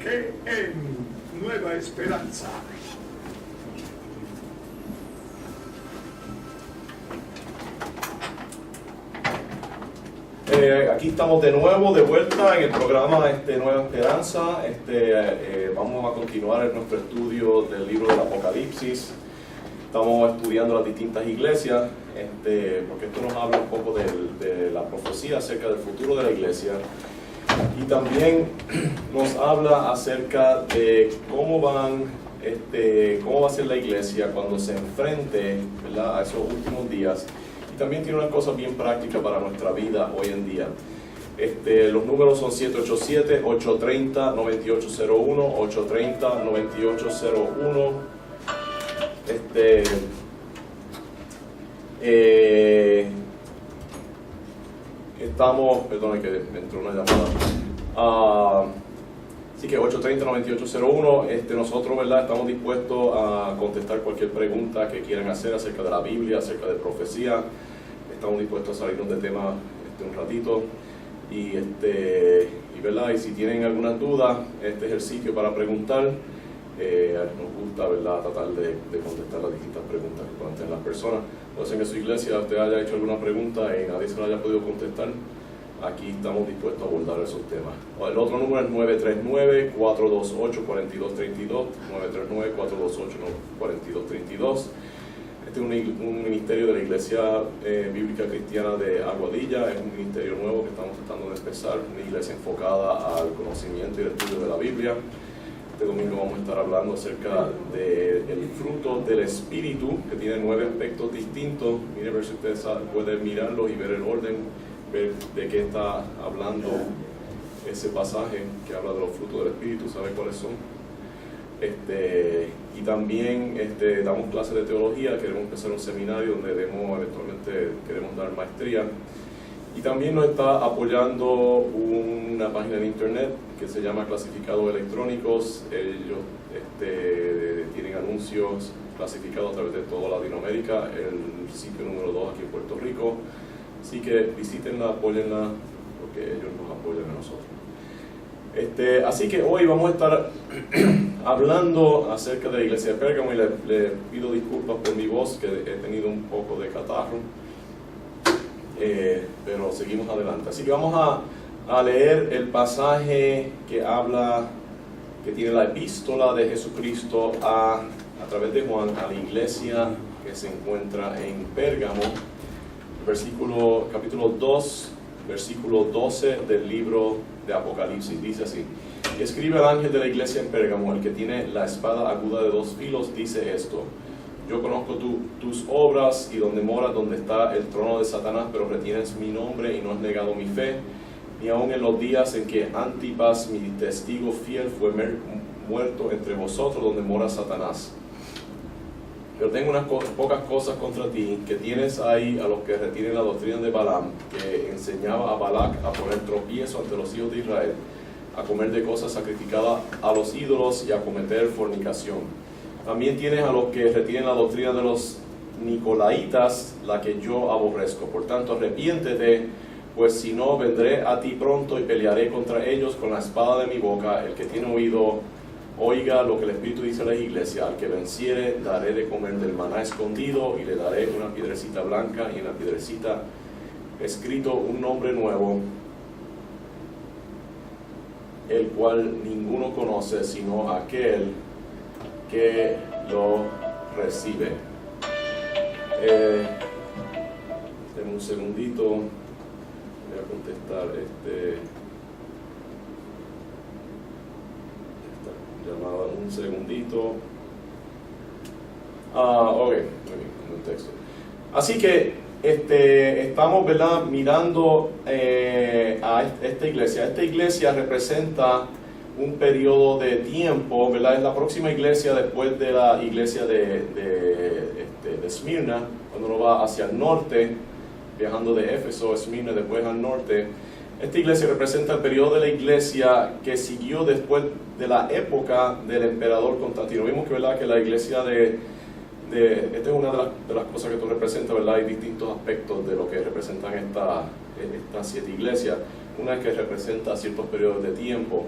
fe en Nueva Esperanza. Aquí estamos de nuevo, de vuelta en el programa Nueva Esperanza. Vamos a continuar en nuestro estudio del libro del Apocalipsis. Estamos estudiando las distintas iglesias, porque esto nos habla un poco de la profecía acerca del futuro de la iglesia. Y también nos habla acerca de cómo va a ser la iglesia cuando se enfrente, ¿verdad?, a esos últimos días. También tiene una cosa bien práctica para nuestra vida hoy en día. Los números son 787-830-9801, 830-9801. Perdón, que me entró una llamada. Así que 830-9801, nosotros, ¿verdad?, estamos dispuestos a contestar cualquier pregunta que quieran hacer acerca de la Biblia, acerca de profecía. Estamos dispuestos a salirnos de tema un ratito. Y ¿verdad?, y si tienen alguna duda, este es el sitio para preguntar. Nos gusta, ¿verdad?, tratar de contestar las distintas preguntas que puedan tener las personas. Puede ser que en su iglesia usted haya hecho alguna pregunta y nadie se la haya podido contestar. Aquí estamos dispuestos a abordar esos temas. El otro número es 939-428-4232, 939-428-4232. Este es un ministerio de la Iglesia Bíblica Cristiana de Aguadilla. Es un ministerio nuevo que estamos tratando de empezar, una iglesia enfocada al conocimiento y el estudio de la Biblia. Este domingo vamos a estar hablando acerca del fruto del Espíritu, que tiene 9 aspectos distintos. Mire, a ver si usted puede mirarlos y ver el orden, ver de qué está hablando ese pasaje que habla de los frutos del Espíritu, sabe cuáles son. Y también damos clases de teología, queremos empezar un seminario donde eventualmente queremos dar maestría. Y también nos está apoyando una página de internet que se llama Clasificados Electrónicos. Ellos tienen anuncios clasificados a través de toda Latinoamérica, el sitio número 2 aquí en Puerto Rico. Así que visítenla, apóyenla, porque ellos nos apoyan a nosotros. Así que hoy vamos a estar hablando acerca de la iglesia de Pérgamo, y le pido disculpas por mi voz, que he tenido un poco de catarro, pero seguimos adelante. Así que vamos a leer el pasaje que tiene la epístola de Jesucristo a través de Juan a la iglesia que se encuentra en Pérgamo, capítulo 2, versículo 12 del libro de Apocalipsis. Dice así: escribe al ángel de la iglesia en Pérgamo, el que tiene la espada aguda de 2 filos, dice esto: yo conozco tus obras y donde moras, donde está el trono de Satanás, pero retienes mi nombre y no has negado mi fe, ni aun en los días en que Antipas, mi testigo fiel, fue muerto entre vosotros, donde mora Satanás. Pero tengo unas pocas cosas contra ti, que tienes ahí a los que retienen la doctrina de Balaam, que enseñaba a Balac a poner tropiezo ante los hijos de Israel, a comer de cosas sacrificadas a los ídolos y a cometer fornicación. También tienes a los que retienen la doctrina de los nicolaitas, la que yo aborrezco. Por tanto, arrepiéntete, pues si no, vendré a ti pronto y pelearé contra ellos con la espada de mi boca. El que tiene oído, oiga lo que el Espíritu dice a la iglesia: al que venciere, daré de comer del maná escondido, y le daré una piedrecita blanca, y en la piedrecita escrito un nombre nuevo, el cual ninguno conoce sino aquel que lo recibe. Denme un segundito, voy a contestar llamada, un segundito. Ok, muy bien, un texto. Así que estamos, ¿verdad?, mirando a esta iglesia. Esta iglesia representa un periodo de tiempo, ¿verdad? Es la próxima iglesia después de la iglesia de Esmirna, cuando uno va hacia el norte, viajando de Éfeso a Esmirna, después al norte. Esta iglesia representa el periodo de la iglesia que siguió después de la época del emperador Constantino. Vimos que, ¿verdad?, que la iglesia esta es una de las cosas que esto representa, ¿verdad? Hay distintos aspectos de lo que representan estas 7 iglesias. Una es que representa ciertos periodos de tiempo.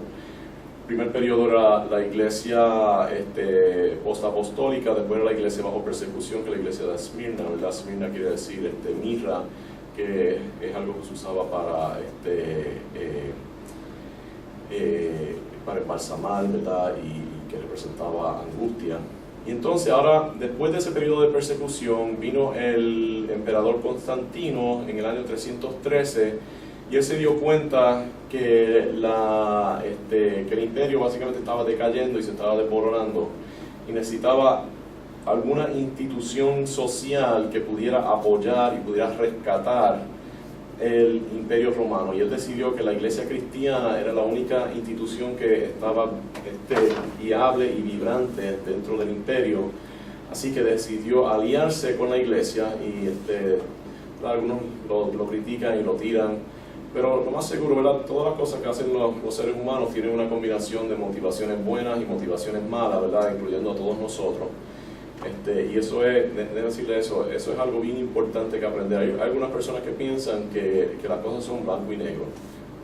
primer periodo era la iglesia postapostólica, después era la iglesia bajo persecución, que es la iglesia de Esmirna, ¿verdad? Esmirna quiere decir mirra, que es algo que se usaba para embalsamar, ¿verdad? Y que representaba angustia. Y entonces ahora, después de ese periodo de persecución, vino el emperador Constantino en el año 313, y él se dio cuenta que el imperio básicamente estaba decayendo y se estaba desmoronando, y necesitaba alguna institución social que pudiera apoyar y pudiera rescatar el imperio romano. Y él decidió que la iglesia cristiana era la única institución que estaba viable y vibrante dentro del imperio. Así que decidió aliarse con la iglesia, y algunos lo critican y lo tiran. Pero lo más seguro, ¿verdad? Todas las cosas que hacen los seres humanos tienen una combinación de motivaciones buenas y motivaciones malas, ¿verdad? Incluyendo a todos nosotros. Y eso es, déjame decirle eso es algo bien importante que aprender. Hay algunas personas que piensan que las cosas son blanco y negro.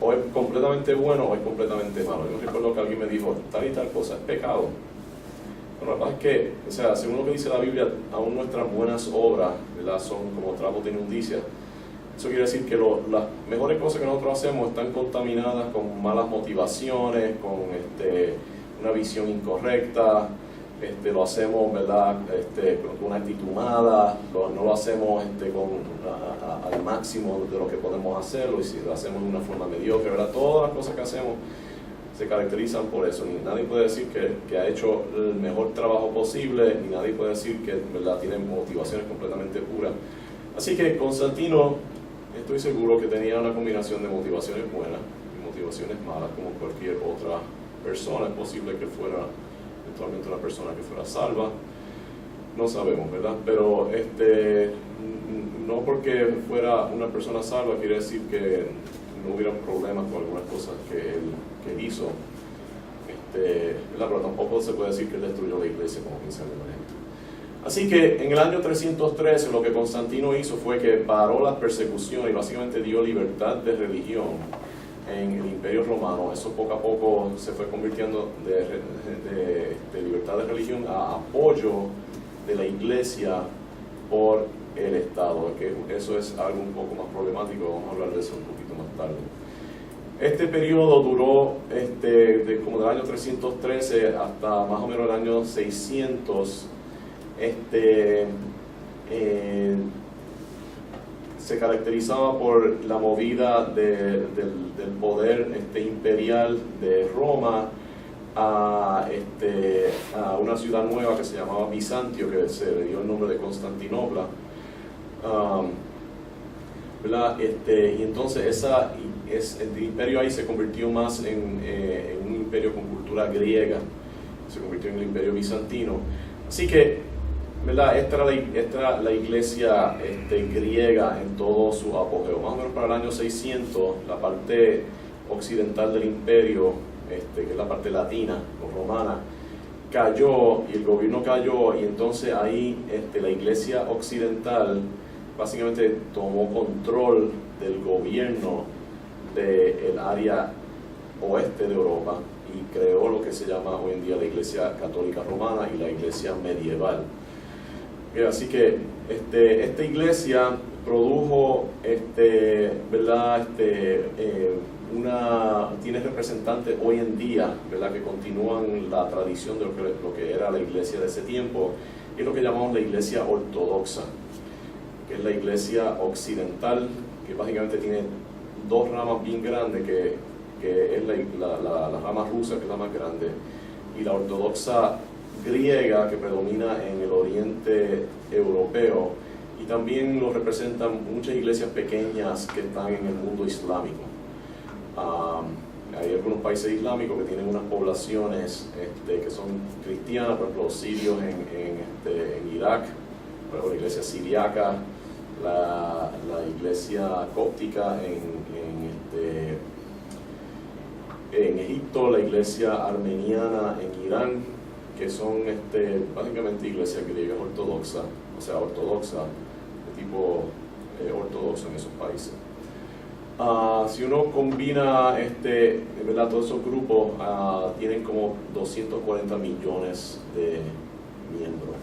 O es completamente bueno o es completamente malo. Yo recuerdo que alguien me dijo, tal y tal cosa es pecado. Pero la verdad es que, o sea, según lo que dice la Biblia, aún nuestras buenas obras, ¿verdad? Son como trapos de inmundicia. Eso quiere decir que las mejores cosas que nosotros hacemos están contaminadas con malas motivaciones, con una visión incorrecta, lo hacemos, ¿verdad? Con una actitud mala, no lo hacemos al máximo de lo que podemos hacerlo, y si lo hacemos de una forma mediocre, ¿verdad? Todas las cosas que hacemos se caracterizan por eso. Nadie puede decir que ha hecho el mejor trabajo posible, ni nadie puede decir que, ¿verdad?, tiene motivaciones completamente puras. Así que Constantino, estoy seguro que tenía una combinación de motivaciones buenas y motivaciones malas, como cualquier otra persona. Es posible que fuera eventualmente una persona que fuera salva, no sabemos, ¿verdad? Pero no porque fuera una persona salva quiere decir que no hubieran problemas con algunas cosas que él hizo, ¿verdad? Pero tampoco se puede decir que él destruyó la iglesia, como piensa la gente. Así que en el año 313 lo que Constantino hizo fue que paró las persecuciones y básicamente dio libertad de religión en el imperio romano. Eso poco a poco se fue convirtiendo de libertad de religión a apoyo de la iglesia por el Estado, que eso es algo un poco más problemático. Vamos a hablar de eso un poquito más tarde. Este periodo duró como del año 313 hasta más o menos el año 600. Se caracterizaba por la movida del poder imperial de Roma a una ciudad nueva que se llamaba Bizantio, que se le dio el nombre de Constantinopla, ¿verdad? Y entonces el imperio ahí se convirtió más en un imperio con cultura griega, se convirtió en el imperio bizantino. Así que, ¿verdad? Esta era la iglesia griega en todo su apogeo. Más o menos para el año 600, la parte occidental del imperio, que es la parte latina o romana, cayó, y el gobierno cayó, y entonces ahí la iglesia occidental básicamente tomó control del gobierno del área oeste de Europa y creó lo que se llama hoy en día la Iglesia Católica Romana y la Iglesia Medieval. Así que esta iglesia produjo, ¿verdad? Tiene representantes hoy en día, ¿verdad?, que continúan la tradición de lo que era la iglesia de ese tiempo, y es lo que llamamos la iglesia ortodoxa, que es la iglesia occidental, que básicamente tiene dos ramas bien grandes, que es la rama rusa, que es la más grande, y la ortodoxa griega, que predomina en el oriente europeo, y también lo representan muchas iglesias pequeñas que están en el mundo islámico. Hay algunos países islámicos que tienen unas poblaciones que son cristianas, por ejemplo los sirios en Irak, por ejemplo, la iglesia siriaca, la iglesia cóptica en Egipto, la iglesia armeniana en Irán, que son básicamente iglesias griegas ortodoxas, o sea, ortodoxa, de tipo ortodoxo en esos países. Si uno combina ¿verdad? Todos esos grupos, tienen como 240 millones de miembros.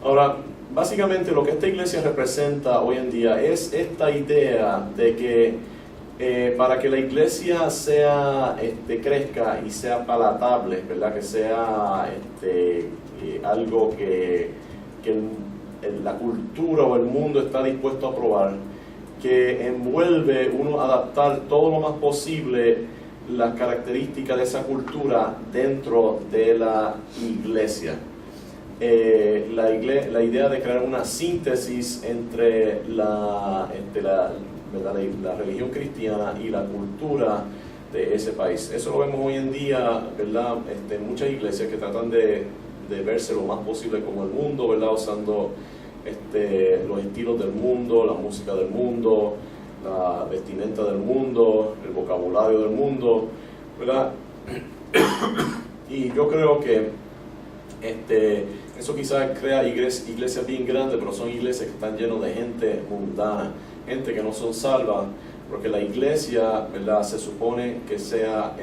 Ahora, básicamente lo que esta iglesia representa hoy en día es esta idea de que para que la iglesia sea, crezca y sea palatable, ¿verdad? Que sea algo que la cultura o el mundo está dispuesto a aprobar, que envuelve uno adaptar todo lo más posible las características de esa cultura dentro de la iglesia. La idea de crear una síntesis entre la religión cristiana y la cultura de ese país. Eso lo vemos hoy en día, ¿verdad? En muchas iglesias que tratan de verse lo más posible como el mundo, ¿verdad? Usando los estilos del mundo, la música del mundo, la vestimenta del mundo, el vocabulario del mundo, ¿verdad? Y yo creo que eso quizás crea iglesias bien grandes, pero son iglesias que están llenas de gente mundana, gente que no son salvas, porque la iglesia, ¿verdad?, se supone que sea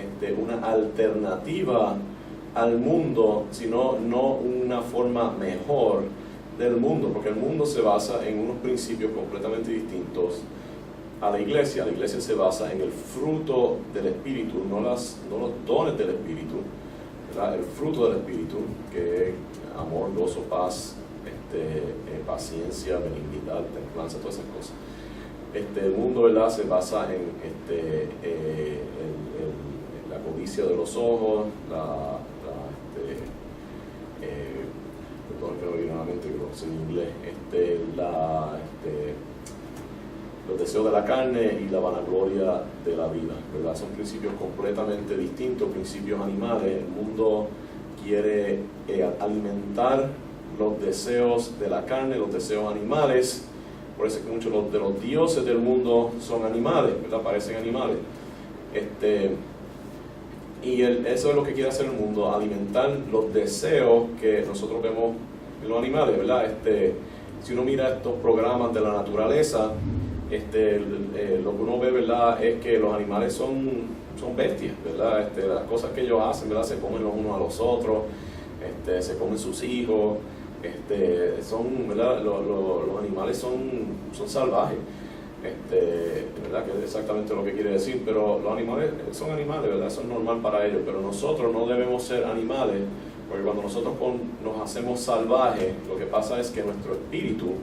una alternativa al mundo, sino no una forma mejor del mundo, porque el mundo se basa en unos principios completamente distintos a la iglesia. La iglesia se basa en el fruto del Espíritu, no los dones del Espíritu, ¿verdad? El fruto del Espíritu, que es amor, gozo, paz, paciencia, benignidad, templanza, todas esas cosas. El mundo, ¿verdad?, se basa en la codicia de los ojos, perdón que no viene a la mente, que lo sé en inglés, los deseos de la carne y la vanagloria de la vida, ¿verdad? Son principios completamente distintos, principios animales. El mundo quiere alimentar los deseos de la carne, los deseos animales. Por eso es que muchos de los dioses del mundo son animales, ¿verdad? Parecen animales. Eso es lo que quiere hacer el mundo, alimentar los deseos que nosotros vemos en los animales, ¿verdad? Si uno mira estos programas de la naturaleza, lo que uno ve, ¿verdad?, es que los animales son bestias, ¿verdad? Las cosas que ellos hacen, ¿verdad?, se comen los unos a los otros, se comen sus hijos, ¿verdad? Los animales son salvajes. ¿Verdad? Que es exactamente lo que quiere decir, pero los animales son animales, ¿verdad? Eso es normal para ellos, pero nosotros no debemos ser animales, porque cuando nosotros nos hacemos salvajes, lo que pasa es que nuestro espíritu,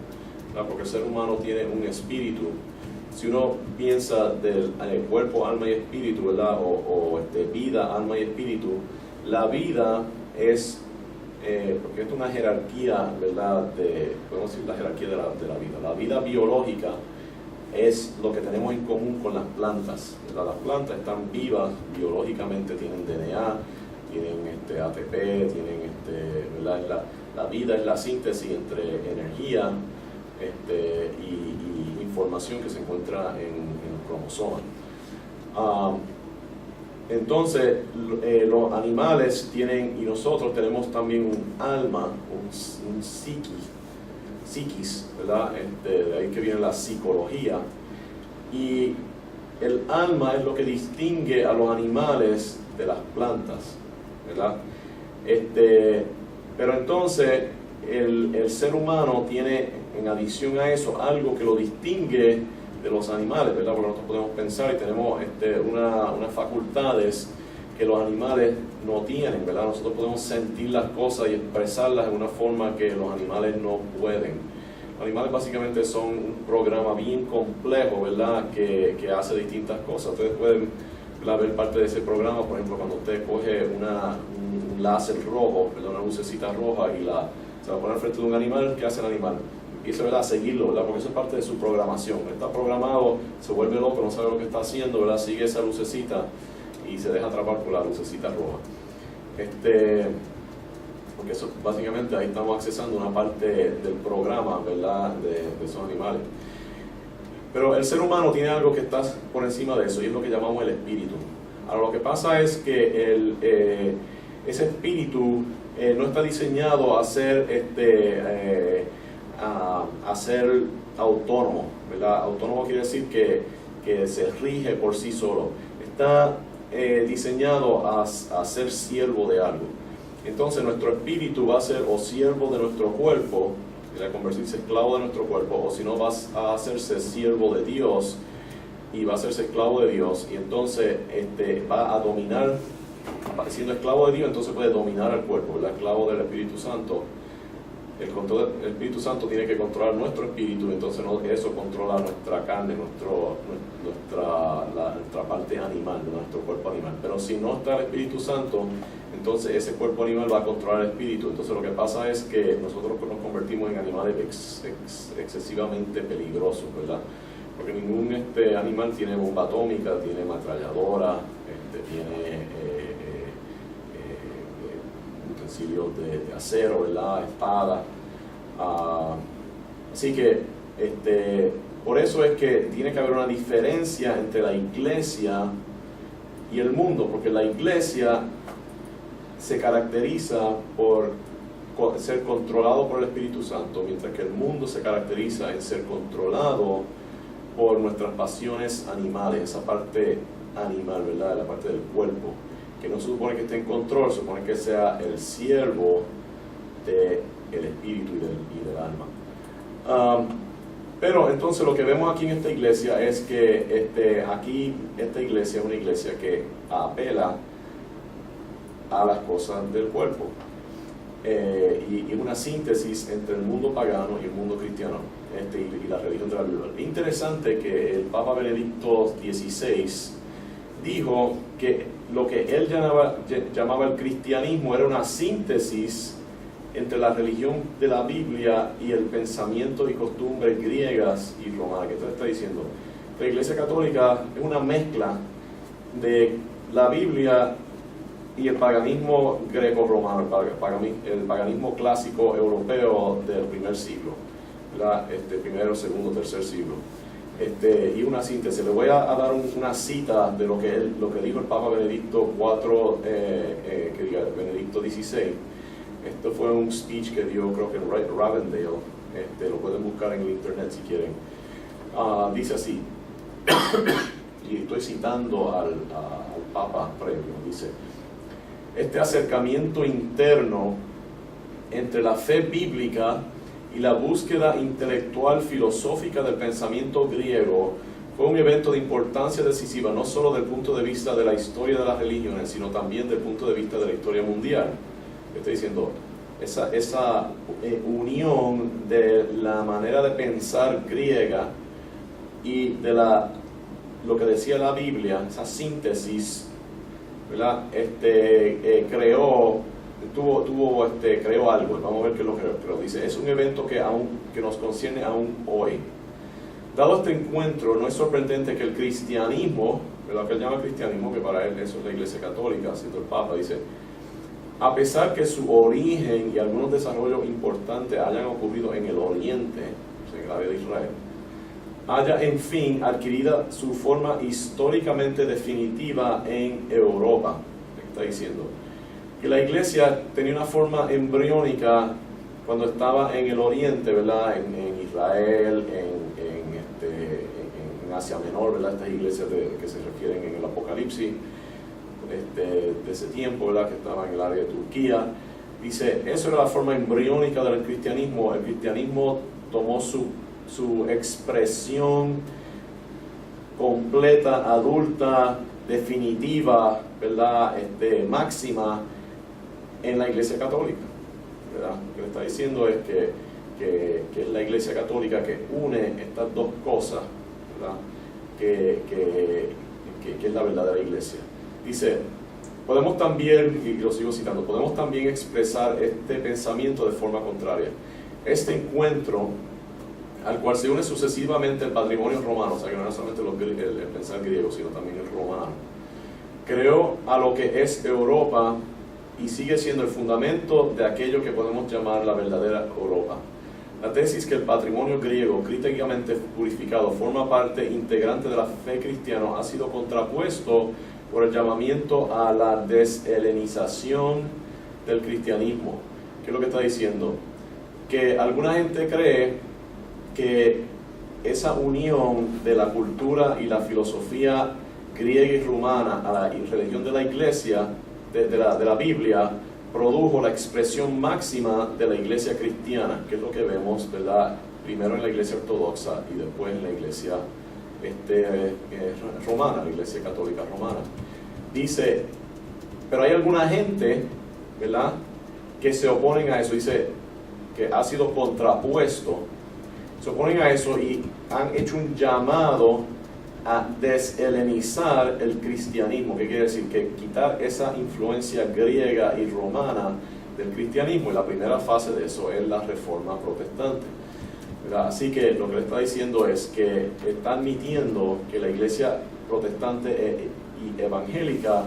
¿verdad?, porque el ser humano tiene un espíritu. Si uno piensa del cuerpo, alma y espíritu, ¿verdad?, o vida, alma y espíritu, la vida es, porque es una jerarquía, ¿verdad?, podemos decir la jerarquía de la vida. La vida biológica es lo que tenemos en común con las plantas, ¿verdad? Las plantas están vivas biológicamente, tienen DNA, tienen ATP, tienen ¿verdad? La vida es la síntesis entre energía y información que se encuentra en los cromosomas. Entonces, los animales tienen, y nosotros tenemos también un alma, un psiquis, ¿verdad? De ahí que viene la psicología. Y el alma es lo que distingue a los animales de las plantas, ¿verdad? Pero entonces el ser humano tiene, en adición a eso, algo que lo distingue de los animales, ¿verdad? Porque nosotros podemos pensar y tenemos unas facultades que los animales no tienen, ¿verdad? Nosotros podemos sentir las cosas y expresarlas de una forma que los animales no pueden. Los animales básicamente son un programa bien complejo, ¿verdad?, que hace distintas cosas. Ustedes pueden, ¿verdad?, ver parte de ese programa, por ejemplo, cuando usted coge un láser rojo, ¿verdad?, una lucecita roja y se va a poner frente de un animal. ¿Qué hace el animal? Empieza, ¿verdad?, a seguirlo, ¿verdad?, porque eso es parte de su programación. Está programado, se vuelve loco, no sabe lo que está haciendo, ¿verdad?, sigue esa lucecita y se deja atrapar por la lucecita roja. Porque eso, básicamente, ahí estamos accesando una parte del programa, ¿verdad?, de esos animales. Pero el ser humano tiene algo que está por encima de eso, y es lo que llamamos el espíritu. Ahora, lo que pasa es que ese espíritu no está diseñado a ser autónomo, ¿verdad? Autónomo quiere decir que que se rige por sí solo. Está diseñado a ser siervo de algo. Entonces nuestro espíritu va a ser o siervo de nuestro cuerpo, y a convertirse esclavo de nuestro cuerpo, o si no vas a hacerse siervo de Dios y va a hacerse esclavo de Dios, y entonces va a dominar, siendo esclavo de Dios, entonces puede dominar al cuerpo, ¿verdad? Esclavo del Espíritu Santo. El Espíritu Santo tiene que controlar nuestro espíritu, entonces eso controla nuestra carne, nuestra parte animal, nuestro cuerpo animal. Pero si no está el Espíritu Santo, entonces ese cuerpo animal va a controlar el espíritu. Entonces lo que pasa es que nosotros nos convertimos en animales excesivamente peligrosos, ¿verdad? Porque ningún animal tiene bomba atómica, tiene ametralladora, tiene utensilios de acero, ¿verdad? Espada. Así que por eso es que tiene que haber una diferencia entre la iglesia y el mundo, porque la iglesia se caracteriza por ser controlado por el Espíritu Santo, mientras que el mundo se caracteriza en ser controlado por nuestras pasiones animales, esa parte animal, ¿verdad? La parte del cuerpo, que no se supone que esté en control, se supone que sea el siervo del espíritu y del alma. Pero entonces lo que vemos aquí en esta iglesia es que aquí esta iglesia es una iglesia que apela a las cosas del cuerpo, y una síntesis entre el mundo pagano y el mundo cristiano, y la religión de la Biblia. Interesante que el Papa Benedicto XVI dijo que lo que él llamaba el cristianismo era una síntesis entre la religión de la Biblia y el pensamiento y costumbres griegas y romanas. ¿Qué está diciendo? La Iglesia Católica es una mezcla de la Biblia y el paganismo greco-romano, el paganismo clásico europeo del primer siglo, primero, segundo, tercer siglo. Y una síntesis. Le voy a dar una cita de lo que dijo el Papa Benedicto Benedicto XVI. Esto fue un speech que dio, creo que en Ravendale. Lo pueden buscar en el internet si quieren. Dice así, y estoy citando al Papa previo, dice: este acercamiento interno entre la fe bíblica y la búsqueda intelectual filosófica del pensamiento griego fue un evento de importancia decisiva, no solo desde el punto de vista de la historia de las religiones, sino también desde el punto de vista de la historia mundial. Estoy diciendo, esa unión de la manera de pensar griega y de lo que decía la Biblia, esa síntesis, ¿verdad? Creó algo. Vamos a ver qué es lo que creó. Dice, es un evento que nos concierne aún hoy. Dado este encuentro, no es sorprendente que el cristianismo, lo que él llama cristianismo, que para él eso es la Iglesia Católica, siendo el Papa, dice, a pesar que su origen y algunos desarrollos importantes hayan ocurrido en el Oriente, en el área de Israel, haya en fin adquirido su forma históricamente definitiva en Europa. ¿Qué está diciendo? Que la iglesia tenía una forma embriónica cuando estaba en el Oriente, ¿verdad? En Israel, en Asia Menor, ¿verdad? Estas iglesias que se refieren en el Apocalipsis de ese tiempo, ¿verdad? Que estaba en el área de Turquía. Dice, eso era la forma embriónica del cristianismo. El cristianismo tomó su expresión completa, adulta, definitiva, ¿verdad? Máxima en la Iglesia Católica, ¿verdad? Lo que le está diciendo es que es la Iglesia Católica que une estas dos cosas, ¿verdad? Que es la verdadera Iglesia. Dice, podemos también, y lo sigo citando, podemos también expresar este pensamiento de forma contraria. Este encuentro, al cual se une sucesivamente el patrimonio romano, o sea que no es solamente el pensar griego, sino también el romano, creó a lo que es Europa y sigue siendo el fundamento de aquello que podemos llamar la verdadera Europa. La tesis que el patrimonio griego, críticamente purificado, forma parte integrante de la fe cristiana, ha sido contrapuesto por el llamamiento a la deshelenización del cristianismo. ¿Qué es lo que está diciendo? Que alguna gente cree que esa unión de la cultura y la filosofía griega y romana a la religión de la iglesia, de la Biblia, produjo la expresión máxima de la iglesia cristiana, que es lo que vemos, ¿verdad? Primero en la iglesia ortodoxa y después en la iglesia romana, la iglesia católica romana. Dice, pero hay alguna gente, ¿verdad?, que se oponen a eso. Dice que ha sido contrapuesto, se oponen a eso y han hecho un llamado a deshelenizar el cristianismo. ¿Qué quiere decir? Que quitar esa influencia griega y romana del cristianismo, y la primera fase de eso es la reforma protestante, ¿verdad? Así que lo que le está diciendo es que está admitiendo que la iglesia protestante y evangélica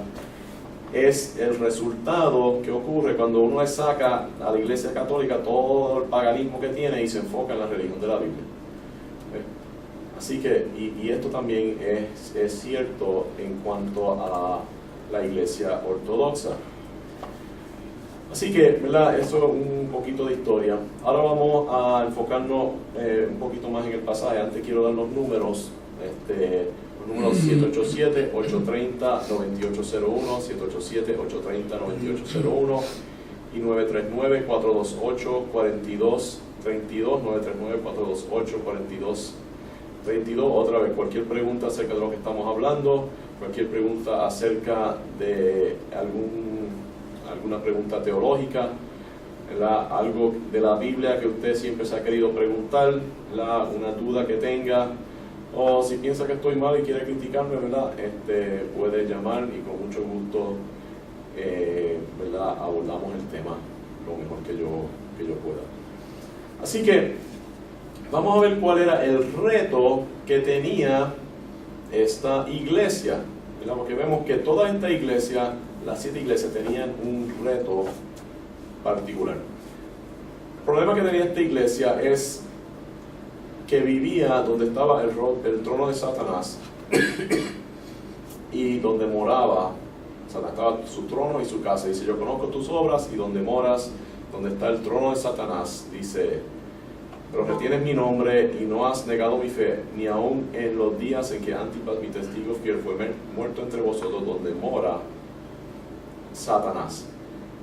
es el resultado que ocurre cuando uno le saca a la iglesia católica todo el paganismo que tiene y se enfoca en la religión de la Biblia. Así que, y esto también es cierto en cuanto a la iglesia ortodoxa. Así que, ¿verdad? Eso es un poquito de historia. Ahora vamos a enfocarnos un poquito más en el pasaje. Antes quiero dar los números. Los números 787-830-9801, 787-830-9801 y 939-428-4232, 939-428-4232. Otra vez, cualquier pregunta acerca de lo que estamos hablando, cualquier pregunta acerca de alguna pregunta teológica, ¿verdad?, algo de la Biblia que usted siempre se ha querido preguntar, ¿verdad?, una duda que tenga, o si piensa que estoy mal y quiere criticarme, ¿verdad?, puede llamar y con mucho gusto, ¿verdad?, abordamos el tema lo mejor que yo pueda. Así que vamos a ver cuál era el reto que tenía esta iglesia, ¿verdad? Porque vemos que toda esta iglesia, las 7 iglesias, tenían un reto particular. El problema que tenía esta iglesia es que vivía donde estaba el trono de Satanás y donde moraba Satanás. Estaba su trono y su casa. Dice, yo conozco tus obras y donde moras, donde está el trono de Satanás. Dice, pero retienes mi nombre y no has negado mi fe, ni aun en los días en que Antipas, mi testigo fiel, fue muerto entre vosotros, donde mora Satanás.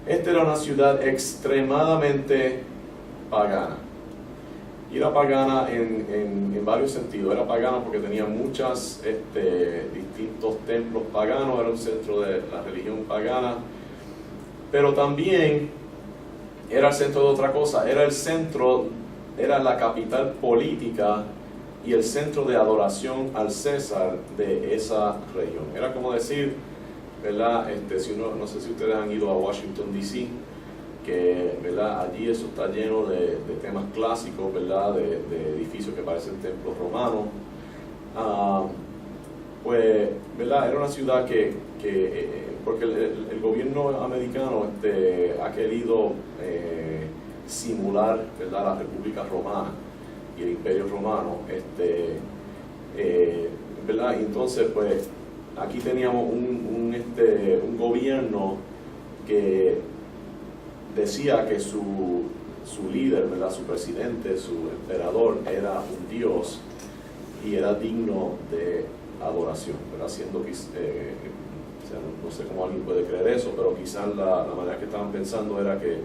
Esta era una ciudad extremadamente pagana. Y era pagana en varios sentidos. Era pagana porque tenía muchos distintos templos paganos, era un centro de la religión pagana, pero también era el centro de otra cosa, era la capital política y el centro de adoración al César de esa región. Era como decir, ¿verdad? No sé si ustedes han ido a Washington, D.C., que, ¿verdad?, allí eso está lleno de temas clásicos, ¿verdad?, de edificios que parecen templos romanos. Pues, ¿verdad?, era una ciudad que porque el gobierno americano ha querido simular, ¿verdad?, la República Romana y el Imperio Romano, ¿verdad? Y entonces, pues, aquí teníamos un gobierno que decía que su líder, ¿verdad?, su presidente, su emperador, era un dios y era digno de adoración, ¿verdad? Siendo que, no sé cómo alguien puede creer eso, pero quizás la manera que estaban pensando era que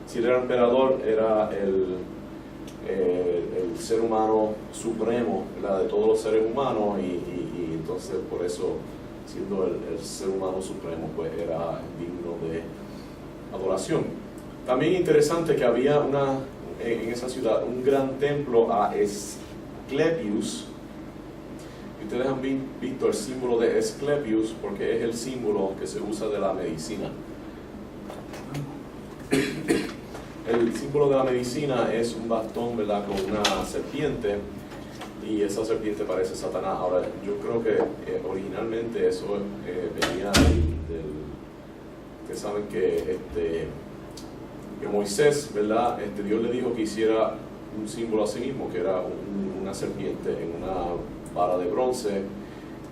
si él era emperador, era el ser humano supremo, ¿verdad?, de todos los seres humanos, y entonces por eso, siendo el ser humano supremo, pues era digno de adoración. También interesante que había en esa ciudad un gran templo a Asclepius. Y ustedes han visto el símbolo de Asclepius porque es el símbolo que se usa de la medicina. El símbolo de la medicina es un bastón, ¿verdad?, con una serpiente, y esa serpiente parece Satanás. Ahora, yo creo que originalmente eso venía ustedes saben que Moisés, ¿verdad?, Dios le dijo que hiciera un símbolo a sí mismo, que era una serpiente en una vara de bronce,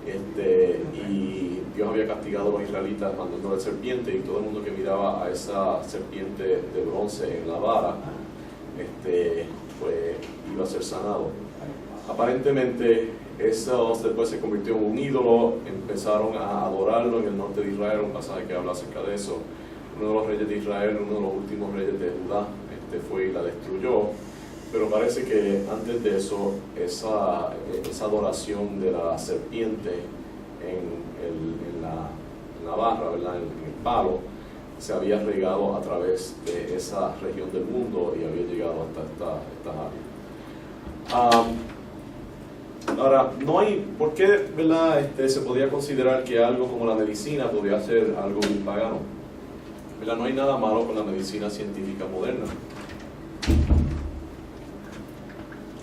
y Dios había castigado a los israelitas mandándole serpiente, y todo el mundo que miraba a esa serpiente de bronce en la vara, pues iba a ser sanado. Aparentemente eso después se convirtió en un ídolo, empezaron a adorarlo en el norte de Israel, un pasaje que habla acerca de eso. Uno de los reyes de Israel, uno de los últimos reyes de Judá, fue y la destruyó. Pero parece que antes de eso, esa adoración de la serpiente en la barra, ¿verdad? En el palo, se había regado a través de esa región del mundo y había llegado hasta estas áreas. Ahora, no hay, ¿por qué, verdad, se podía considerar que algo como la medicina podría ser algo muy pagano? ¿Verdad? No hay nada malo con la medicina científica moderna.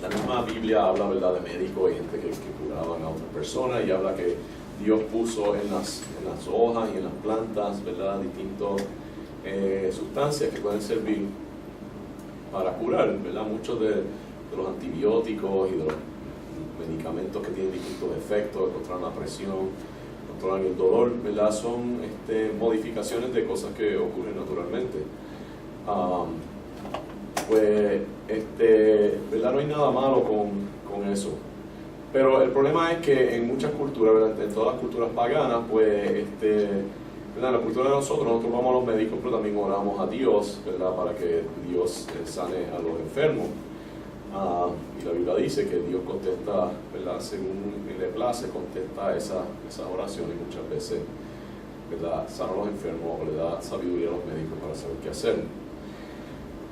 La misma Biblia habla, ¿verdad?, de médicos y gente que curaban a otras personas, y habla que Dios puso en las hojas y en las plantas, ¿verdad?, distintas sustancias que pueden servir para curar, ¿verdad? Muchos de los antibióticos y de los medicamentos que tienen distintos efectos, controlan la presión, controlan el dolor, ¿verdad? Son modificaciones de cosas que ocurren naturalmente. ¿Verdad? No hay nada malo con eso. Pero el problema es que en muchas culturas, ¿verdad?, en todas las culturas paganas, pues, ¿verdad?, en la cultura de nosotros vamos a los médicos, pero también oramos a Dios, ¿verdad?, para que Dios sane a los enfermos. Y la Biblia dice que Dios contesta, ¿verdad?, según le place, contesta esas oraciones muchas veces, ¿verdad?, sana a los enfermos o le da sabiduría a los médicos para saber qué hacer.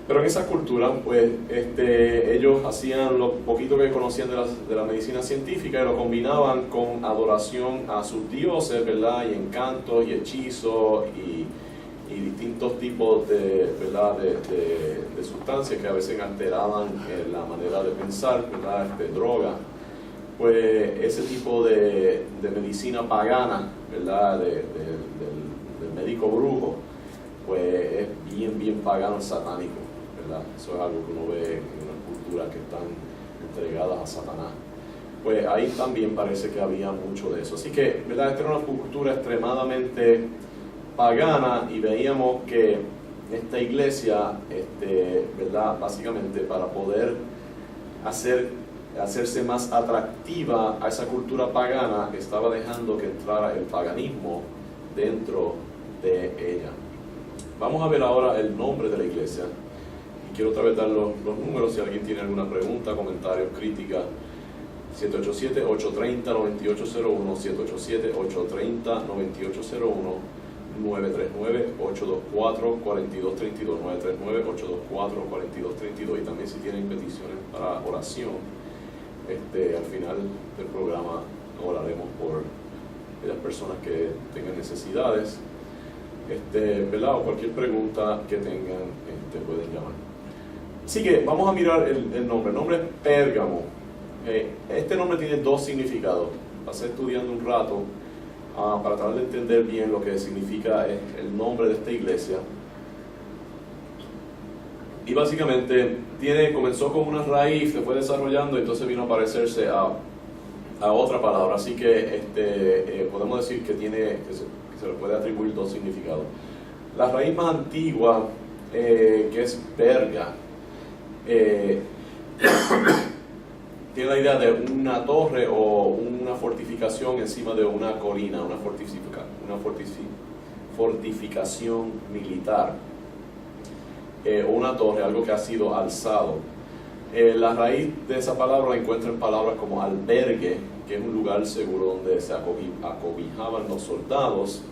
Pero en esa cultura, pues, ellos hacían lo poquito que conocían de la medicina científica y lo combinaban con adoración a sus dioses, ¿verdad?, y encantos y hechizos y distintos tipos ¿verdad?, de sustancias que a veces alteraban la manera de pensar, ¿verdad?, droga. Pues ese tipo de medicina pagana, ¿verdad?, del médico brujo, pues es bien pagano, satánico, ¿verdad? Eso es algo que uno ve en una cultura que están entregadas a Satanás. Pues ahí también parece que había mucho de eso. Así que, ¿verdad?, esta era una cultura extremadamente pagana, y veíamos que esta iglesia, ¿verdad?, básicamente para poder hacerse más atractiva a esa cultura pagana, estaba dejando que entrara el paganismo dentro de ella. Vamos a ver ahora el nombre de la iglesia, y quiero otra vez dar los números si alguien tiene alguna pregunta, comentario, crítica. 787-830-9801, 787-830-9801, 939-824-4232, 939-824-4232, y también si tienen peticiones para oración, al final del programa oraremos por las personas que tengan necesidades, ¿verdad? O cualquier pregunta que tengan, pueden llamar. Así que vamos a mirar el nombre. El nombre es Pérgamo. Este nombre tiene dos significados. Pasé estudiando un rato para tratar de entender bien lo que significa el nombre de esta iglesia. Y básicamente comenzó con una raíz, se fue desarrollando y entonces vino a parecerse a otra palabra. Así que podemos decir que se le puede atribuir dos significados. La raíz más antigua, que es Perga, tiene la idea de una torre o una fortificación encima de una colina, una fortificación militar, o una torre, algo que ha sido alzado. La raíz de esa palabra la encuentra en palabras como albergue, que es un lugar seguro donde se acobijaban los soldados.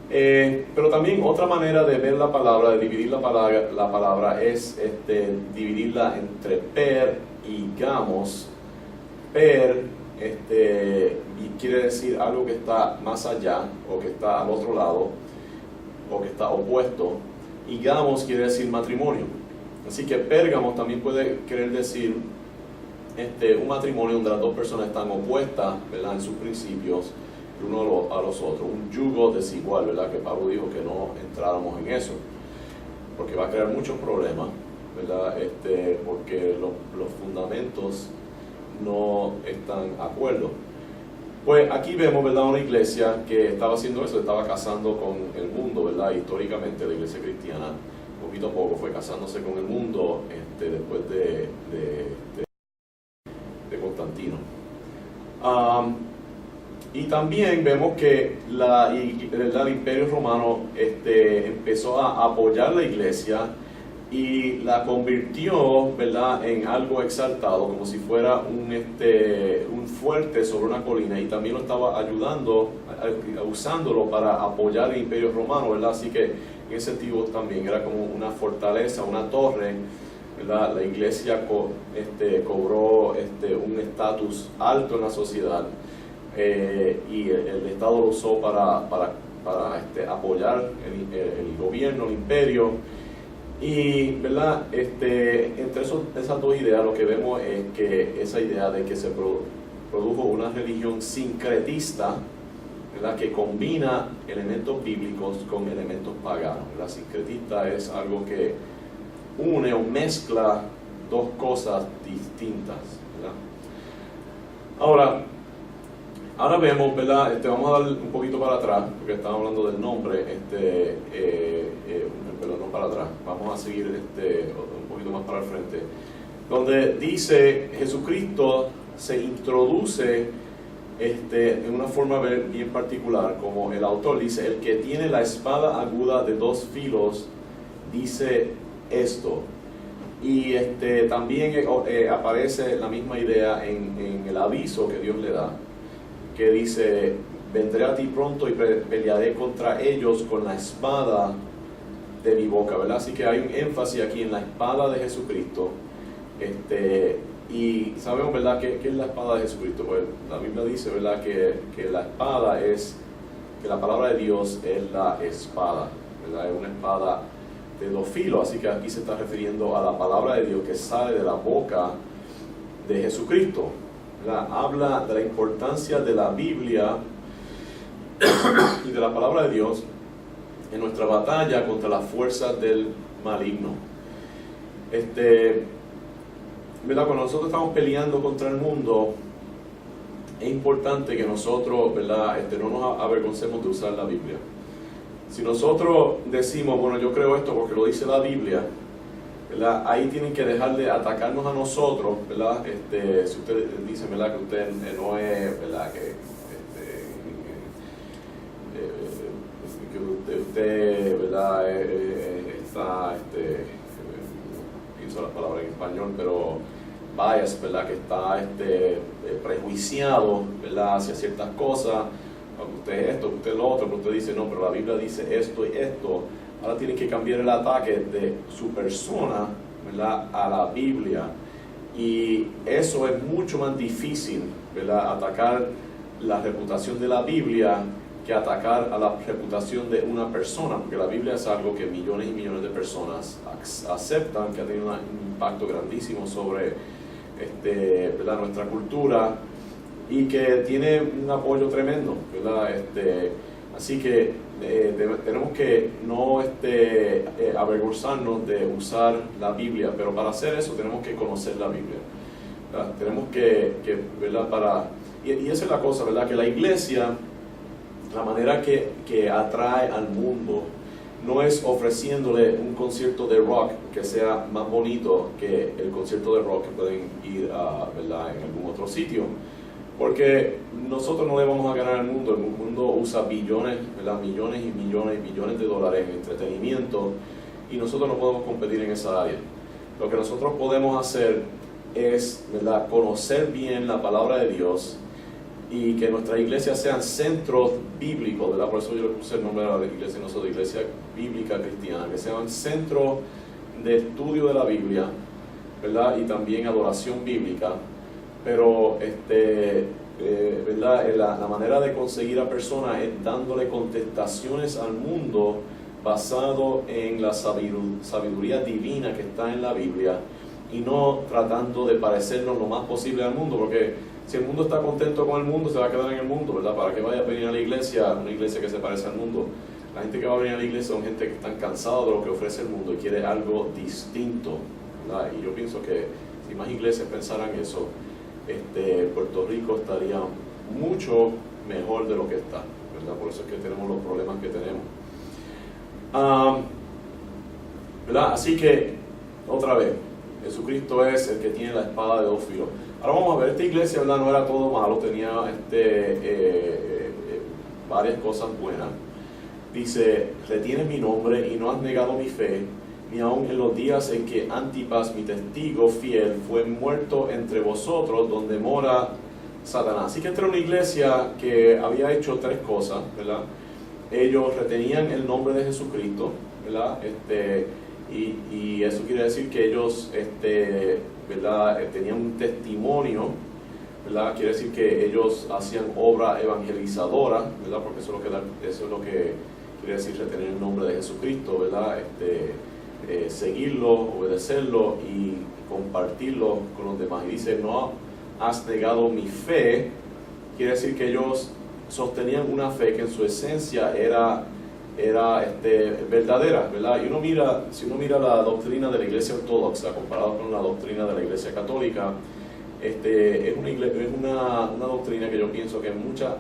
Pero también otra manera de ver la palabra, de dividir la palabra es dividirla entre per y gamos. Per quiere decir algo que está más allá, o que está al otro lado, o que está opuesto, y gamos quiere decir matrimonio. Así que Pérgamo también puede querer decir un matrimonio donde las dos personas están opuestas, ¿verdad?, en sus principios, uno a los otros, un yugo desigual, ¿verdad?, que Pablo dijo que no entráramos en eso, porque va a crear muchos problemas, ¿verdad?, porque los fundamentos no están de acuerdo. Pues aquí vemos, ¿verdad?, una iglesia que estaba haciendo eso, estaba casando con el mundo, ¿verdad? Históricamente la iglesia cristiana, poquito a poco, fue casándose con el mundo después Y también vemos que el Imperio Romano empezó a apoyar la iglesia y la convirtió, ¿verdad?, en algo exaltado, como si fuera un fuerte sobre una colina, y también lo estaba ayudando, usándolo para apoyar el Imperio Romano, ¿verdad? Así que en ese sentido también era como una fortaleza, una torre, ¿verdad? La iglesia cobró un estatus alto en la sociedad, y el Estado lo usó para apoyar el gobierno, el imperio. Y, ¿verdad?, entre esas dos ideas lo que vemos es que esa idea de que se produjo una religión sincretista, ¿verdad?, que combina elementos bíblicos con elementos paganos. La sincretista es algo que une o mezcla dos cosas distintas, ¿verdad? Ahora vemos, ¿verdad? Vamos a dar un poquito para atrás, porque estamos hablando del nombre, pero no para atrás. Vamos a seguir un poquito más para el frente, donde dice Jesucristo se introduce en una forma bien particular, como el autor dice: el que tiene la espada aguda de dos filos dice esto. Y también aparece la misma idea en el aviso que Dios le da, que dice: vendré a ti pronto y pelearé contra ellos con la espada de mi boca, ¿verdad? Así que hay un énfasis aquí en la espada de Jesucristo. Y sabemos, ¿verdad?, ¿qué es la espada de Jesucristo? Pues la Biblia dice, ¿verdad?, que la espada que la palabra de Dios es la espada, ¿verdad? Es una espada de dos filos, así que aquí se está refiriendo a la palabra de Dios que sale de la boca de Jesucristo, ¿verdad? Habla de la importancia de la Biblia y de la palabra de Dios en nuestra batalla contra las fuerzas del maligno. ¿Verdad? Cuando nosotros estamos peleando contra el mundo, es importante que nosotros, ¿verdad?, no nos avergoncemos de usar la Biblia. Si nosotros decimos, bueno, yo creo esto porque lo dice la Biblia, ¿verdad?, ahí tienen que dejar de atacarnos a nosotros, ¿verdad? Si usted dice, ¿verdad?, que usted no es, ¿verdad?, que usted, ¿verdad?, está, pienso la palabra en español, pero bias, ¿verdad?, que está prejuiciado, ¿verdad?, hacia ciertas cosas. Usted esto, usted lo otro, pero usted dice, no, pero la Biblia dice esto y esto. Ahora tiene que cambiar el ataque de su persona, ¿verdad?, a la Biblia. Y eso es mucho más difícil, ¿verdad?, atacar la reputación de la Biblia que atacar a la reputación de una persona, porque la Biblia es algo que millones y millones de personas aceptan, que ha tenido un impacto grandísimo sobre ¿verdad?, nuestra cultura, y que tiene un apoyo tremendo, ¿verdad? Así que tenemos que no avergonzarnos de usar la Biblia, pero para hacer eso tenemos que conocer la Biblia, ¿verdad? Tenemos que ¿verdad?, y esa es la cosa, ¿verdad?, que la iglesia, la manera que atrae al mundo no es ofreciéndole un concierto de rock que sea más bonito que el concierto de rock que pueden ir a, ¿verdad?, en algún otro sitio, porque nosotros no le vamos a ganar al mundo. El mundo usa billones, ¿verdad?, millones y millones y billones de dólares en entretenimiento, y nosotros no podemos competir en esa área. Lo que nosotros podemos hacer es, ¿verdad?, conocer bien la palabra de Dios, y que nuestras iglesias sean centros bíblicos, ¿verdad? Por eso yo le puse el nombre de la iglesia, nosotros, Iglesia Bíblica Cristiana, que sean centros de estudio de la Biblia, ¿verdad?, y también adoración bíblica. Pero ¿verdad?, la manera de conseguir a personas es dándole contestaciones al mundo basado en la sabiduría divina que está en la Biblia, y no tratando de parecernos lo más posible al mundo, porque si el mundo está contento con el mundo, se va a quedar en el mundo, ¿verdad? ¿Para qué vaya a venir a la iglesia, una iglesia que se parece al mundo? La gente que va a venir a la iglesia son gente que están cansados de lo que ofrece el mundo y quiere algo distinto, ¿verdad? Y yo pienso que si más iglesias pensaran eso, Puerto Rico estaría mucho mejor de lo que está, ¿verdad? Por eso es que tenemos los problemas que tenemos. ¿Verdad? Así que, otra vez, Jesucristo es el que tiene la espada de dos filos. Ahora vamos a ver, esta iglesia, ¿verdad? No era todo malo, tenía varias cosas buenas. Dice, retienes mi nombre y no has negado mi fe, ni aun en los días en que Antipas, mi testigo fiel, fue muerto entre vosotros, donde mora Satanás. Así que esta era una iglesia que había hecho tres cosas, ¿verdad? Ellos retenían el nombre de Jesucristo, ¿verdad? Y eso quiere decir que ellos, ¿verdad? Tenían un testimonio, ¿verdad? Quiere decir que ellos hacían obra evangelizadora, ¿verdad? Porque eso es lo que quiere decir retener el nombre de Jesucristo, ¿verdad? Seguirlo, obedecerlo y compartirlo con los demás. Y dice, no has negado mi fe. Quiere decir que ellos sostenían una fe que en su esencia era verdadera, ¿verdad? Y si uno mira la doctrina de la Iglesia Ortodoxa comparado con la doctrina de la Iglesia Católica, es una doctrina que yo pienso que en muchas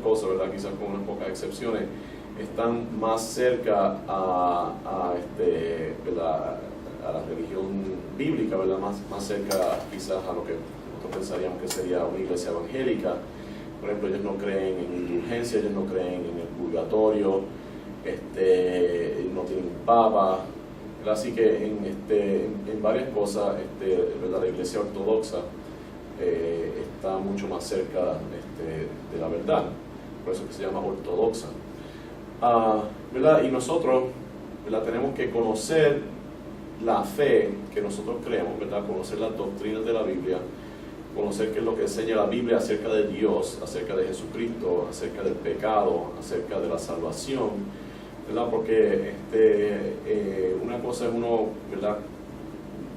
cosas, ¿verdad? Quizás con unas pocas excepciones, están más cerca ¿verdad? A la religión bíblica, ¿verdad? Más cerca quizás a lo que nosotros pensaríamos que sería una iglesia evangélica. Por ejemplo, ellos no creen en indulgencia, ellos no creen en el purgatorio, no tienen un papa, ¿verdad? Así que en varias cosas, ¿verdad? La iglesia ortodoxa está mucho más cerca de la verdad, por eso que se llama ortodoxa. ¿Verdad? Y nosotros, ¿verdad? Tenemos que conocer la fe que nosotros creemos, ¿verdad? Conocer las doctrinas de la Biblia, conocer qué es lo que enseña la Biblia acerca de Dios, acerca de Jesucristo, acerca del pecado, acerca de la salvación, ¿verdad? Porque una cosa es uno, ¿verdad?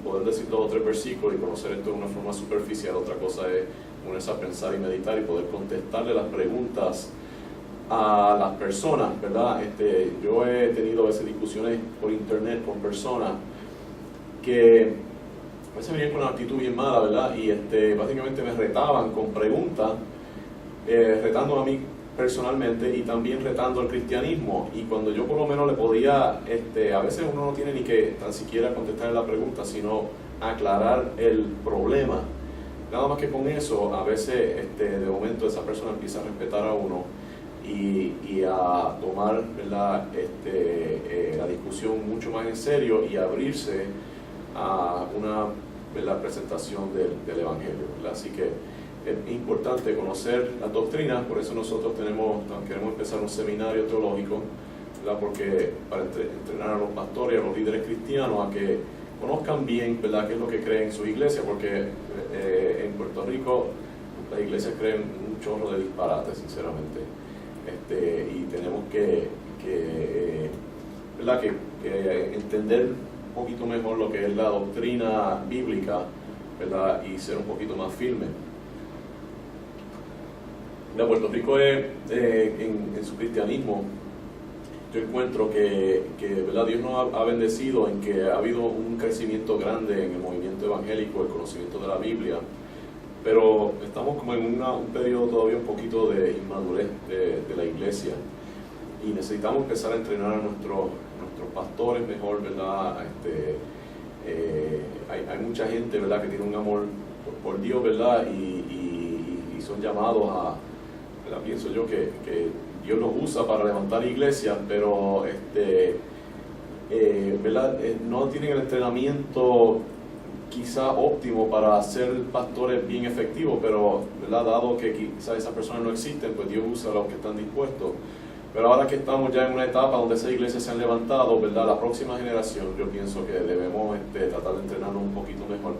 Poder decir 2 o 3 versículos y conocer esto de una forma superficial, otra cosa es ponerse a pensar y meditar y poder contestarle las preguntas a las personas, ¿verdad? Yo he tenido a veces discusiones por internet con personas que a veces venían con una actitud bien mala, ¿verdad? Y básicamente me retaban con preguntas, retando a mí personalmente y también retando al cristianismo. Y cuando yo por lo menos le podía, a veces uno no tiene ni que tan siquiera contestar la pregunta, sino aclarar el problema. Nada más que con eso, a veces de momento esa persona empieza a respetar a uno y a tomar, ¿verdad? La discusión mucho más en serio y abrirse a una, ¿verdad? Presentación del Evangelio, ¿verdad? Así que es importante conocer las doctrinas, por eso nosotros queremos empezar un seminario teológico, ¿verdad? Porque para entrenar a los pastores y a los líderes cristianos a que conozcan bien, ¿verdad? Qué es lo que creen en su iglesia, porque en Puerto Rico las iglesias creen un chorro de disparates, sinceramente. Y tenemos ¿verdad? que entender un poquito mejor lo que es la doctrina bíblica, ¿verdad? Y ser un poquito más firme. Puerto Rico en su cristianismo, yo encuentro que ¿verdad? Dios nos ha bendecido en que ha habido un crecimiento grande en el movimiento evangélico, el conocimiento de la Biblia, pero estamos como en un periodo todavía un poquito de inmadurez de la iglesia y necesitamos empezar a entrenar a nuestros pastores mejor, ¿verdad? Hay mucha gente, ¿verdad? Que tiene un amor por Dios, ¿verdad? Y son llamados a, ¿verdad? Pienso yo que Dios los usa para levantar iglesias, pero ¿verdad? No tienen el entrenamiento quizá óptimo para ser pastores bien efectivos, pero ¿verdad? Dado que quizá esas personas no existen, pues Dios usa a los que están dispuestos. Pero ahora que estamos ya en una etapa donde esas iglesias se han levantado, ¿verdad? La próxima generación, yo pienso que debemos tratar de entrenarnos un poquito mejor.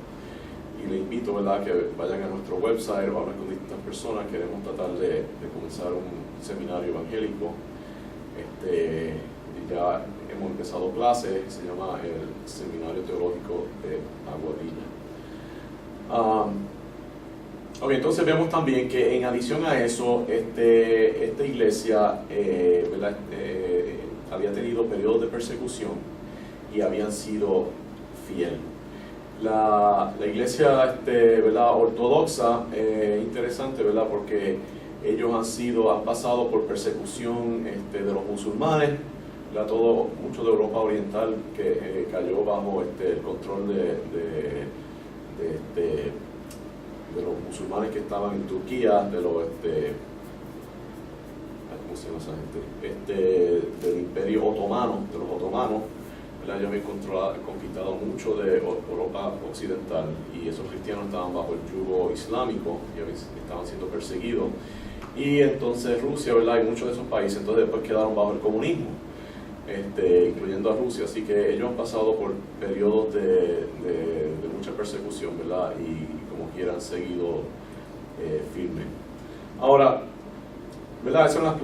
Y les invito, ¿verdad?, que vayan a nuestro website o hablen con distintas personas. Queremos tratar de comenzar un seminario evangélico. Ya hemos empezado clases, se llama el Seminario Teológico de Aguadilla. Ok, entonces vemos también que en adición a eso, esta iglesia ¿verdad? Había tenido periodos de persecución y habían sido fieles. La iglesia ¿verdad? Ortodoxa, interesante, ¿verdad? Porque ellos han pasado por persecución de los musulmanes, ¿verdad? Mucho de Europa Oriental que cayó bajo el control los musulmanes que estaban en Turquía, de los ¿cómo se llama esa gente? Del Imperio Otomano, de los otomanos. ¿Verdad? Ellos habían conquistado mucho de Europa occidental y esos cristianos estaban bajo el yugo islámico y estaban siendo perseguidos. Y entonces Rusia, ¿verdad? Y muchos de esos países entonces después quedaron bajo el comunismo, incluyendo a Rusia. Así que ellos han pasado por periodos de mucha persecución, ¿verdad? Y como quieran seguido firme. Ahora, ¿verdad? Esos son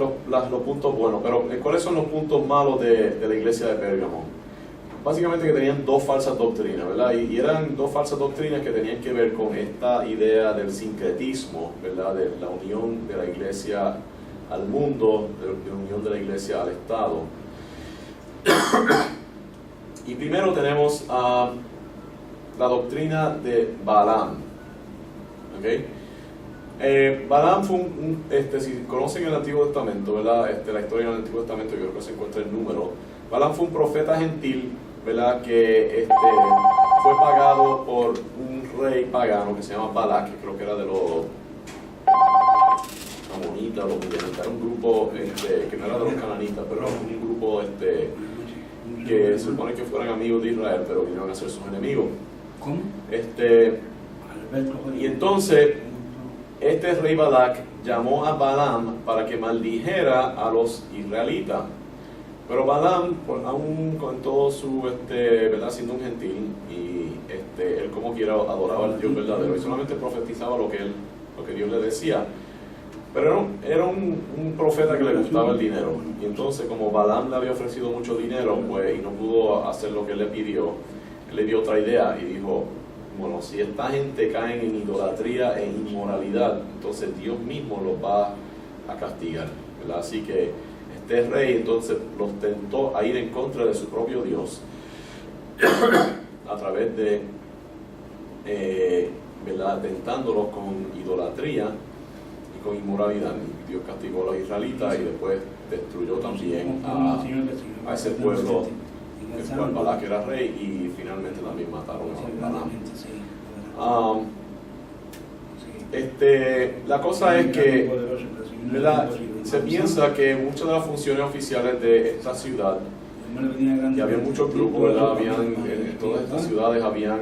los puntos buenos, pero ¿cuáles son los puntos malos de la iglesia de Pérgamo? Básicamente que tenían dos falsas doctrinas, ¿verdad? Y eran dos falsas doctrinas que tenían que ver con esta idea del sincretismo, ¿verdad? De la unión de la iglesia al mundo, de la unión de la iglesia al Estado. Y primero tenemos la doctrina de Balaam, ¿ok? Balaam fue si conocen el Antiguo Testamento, ¿verdad? La historia del Antiguo Testamento, yo creo que se encuentra el número. Balaam fue un profeta gentil, ¿verdad? Que fue pagado por un rey pagano que se llama Balak, que creo que era de los amonitas, los midianitas. Era un grupo que no era de los cananitas, pero era un grupo que se supone que fueran amigos de Israel, pero vinieron a ser sus enemigos. ¿Cómo? Y entonces este rey Balak llamó a Balaam para que maldijera a los israelitas. Pero Balaam, aún con todo su, ¿verdad? Siendo un gentil, y él como quiera adoraba al Dios verdadero, y solamente profetizaba lo que Dios le decía. Pero era un profeta que le gustaba el dinero. Y entonces, como Balaam le había ofrecido mucho dinero, pues, y no pudo hacer lo que él le pidió, él le dio otra idea y dijo, bueno, si esta gente cae en idolatría e inmoralidad, entonces Dios mismo los va a castigar, ¿verdad? Así que este rey entonces los tentó a ir en contra de su propio Dios a través de, ¿verdad? Tentándolos con idolatría y con inmoralidad. Y Dios castigó a los israelitas y después destruyó también a ese pueblo del cual Balak era rey, y finalmente también mataron a Balaam. La cosa es que, ¿verdad? Se piensa que muchas de las funciones oficiales de esta ciudad, y había muchos grupos, ¿verdad? En todas estas ciudades habían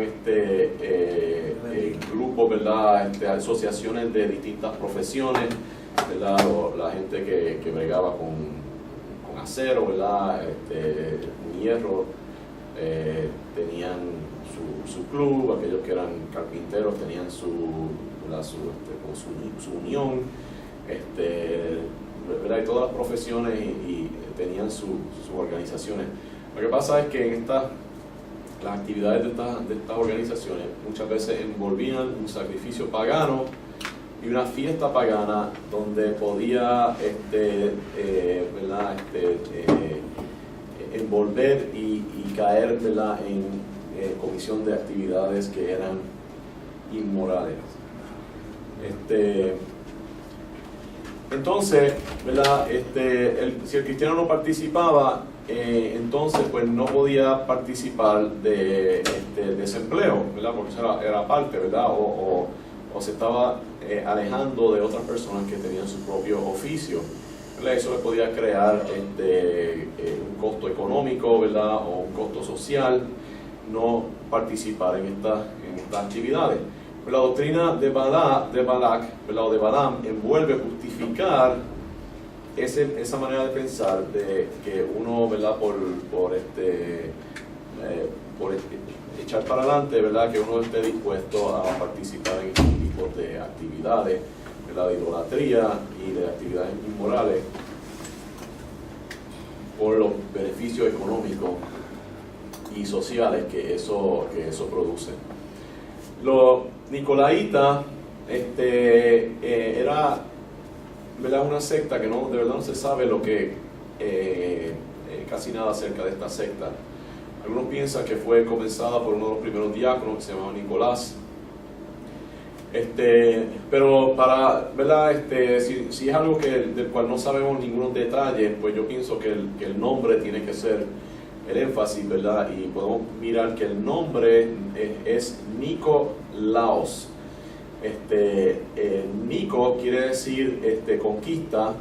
grupos, ¿verdad? Asociaciones de distintas profesiones, ¿verdad? La gente que bregaba con acero, ¿verdad? Con hierro, tenían su club. Aquellos que eran carpinteros tenían su unión, ¿verdad? Y todas las profesiones y tenían sus organizaciones. Lo que pasa es que las actividades de estas organizaciones muchas veces envolvían un sacrificio pagano y una fiesta pagana donde podía ¿verdad? Envolver y caer, ¿verdad? En comisión de actividades que eran inmorales. Entonces, ¿verdad? Si el cristiano no participaba, entonces pues no podía participar de desempleo, ¿verdad? Porque eso era parte, ¿verdad? O se estaba alejando de otras personas que tenían su propio oficio, ¿verdad? Eso le podía crear un costo económico, ¿verdad? O un costo social, no participar en estas actividades. La doctrina de Balak, ¿verdad? O de Balaam, envuelve justificar esa manera de pensar de que uno, ¿verdad? Por echar para adelante, ¿verdad? Que uno esté dispuesto a participar en estos tipos de actividades, ¿verdad? De idolatría y de actividades inmorales por los beneficios económicos y sociales que eso produce. Los nicolaitas era, ¿verdad? Una secta que de verdad no se sabe casi nada acerca de esta secta. Algunos piensan que fue comenzada por uno de los primeros diáconos que se llamaba Nicolás. Pero ¿verdad? Si es algo del cual no sabemos ningún detalle, pues yo pienso que el nombre tiene que ser el énfasis, ¿verdad? Y podemos mirar que el nombre es Nicolaos. Nico quiere decir conquista,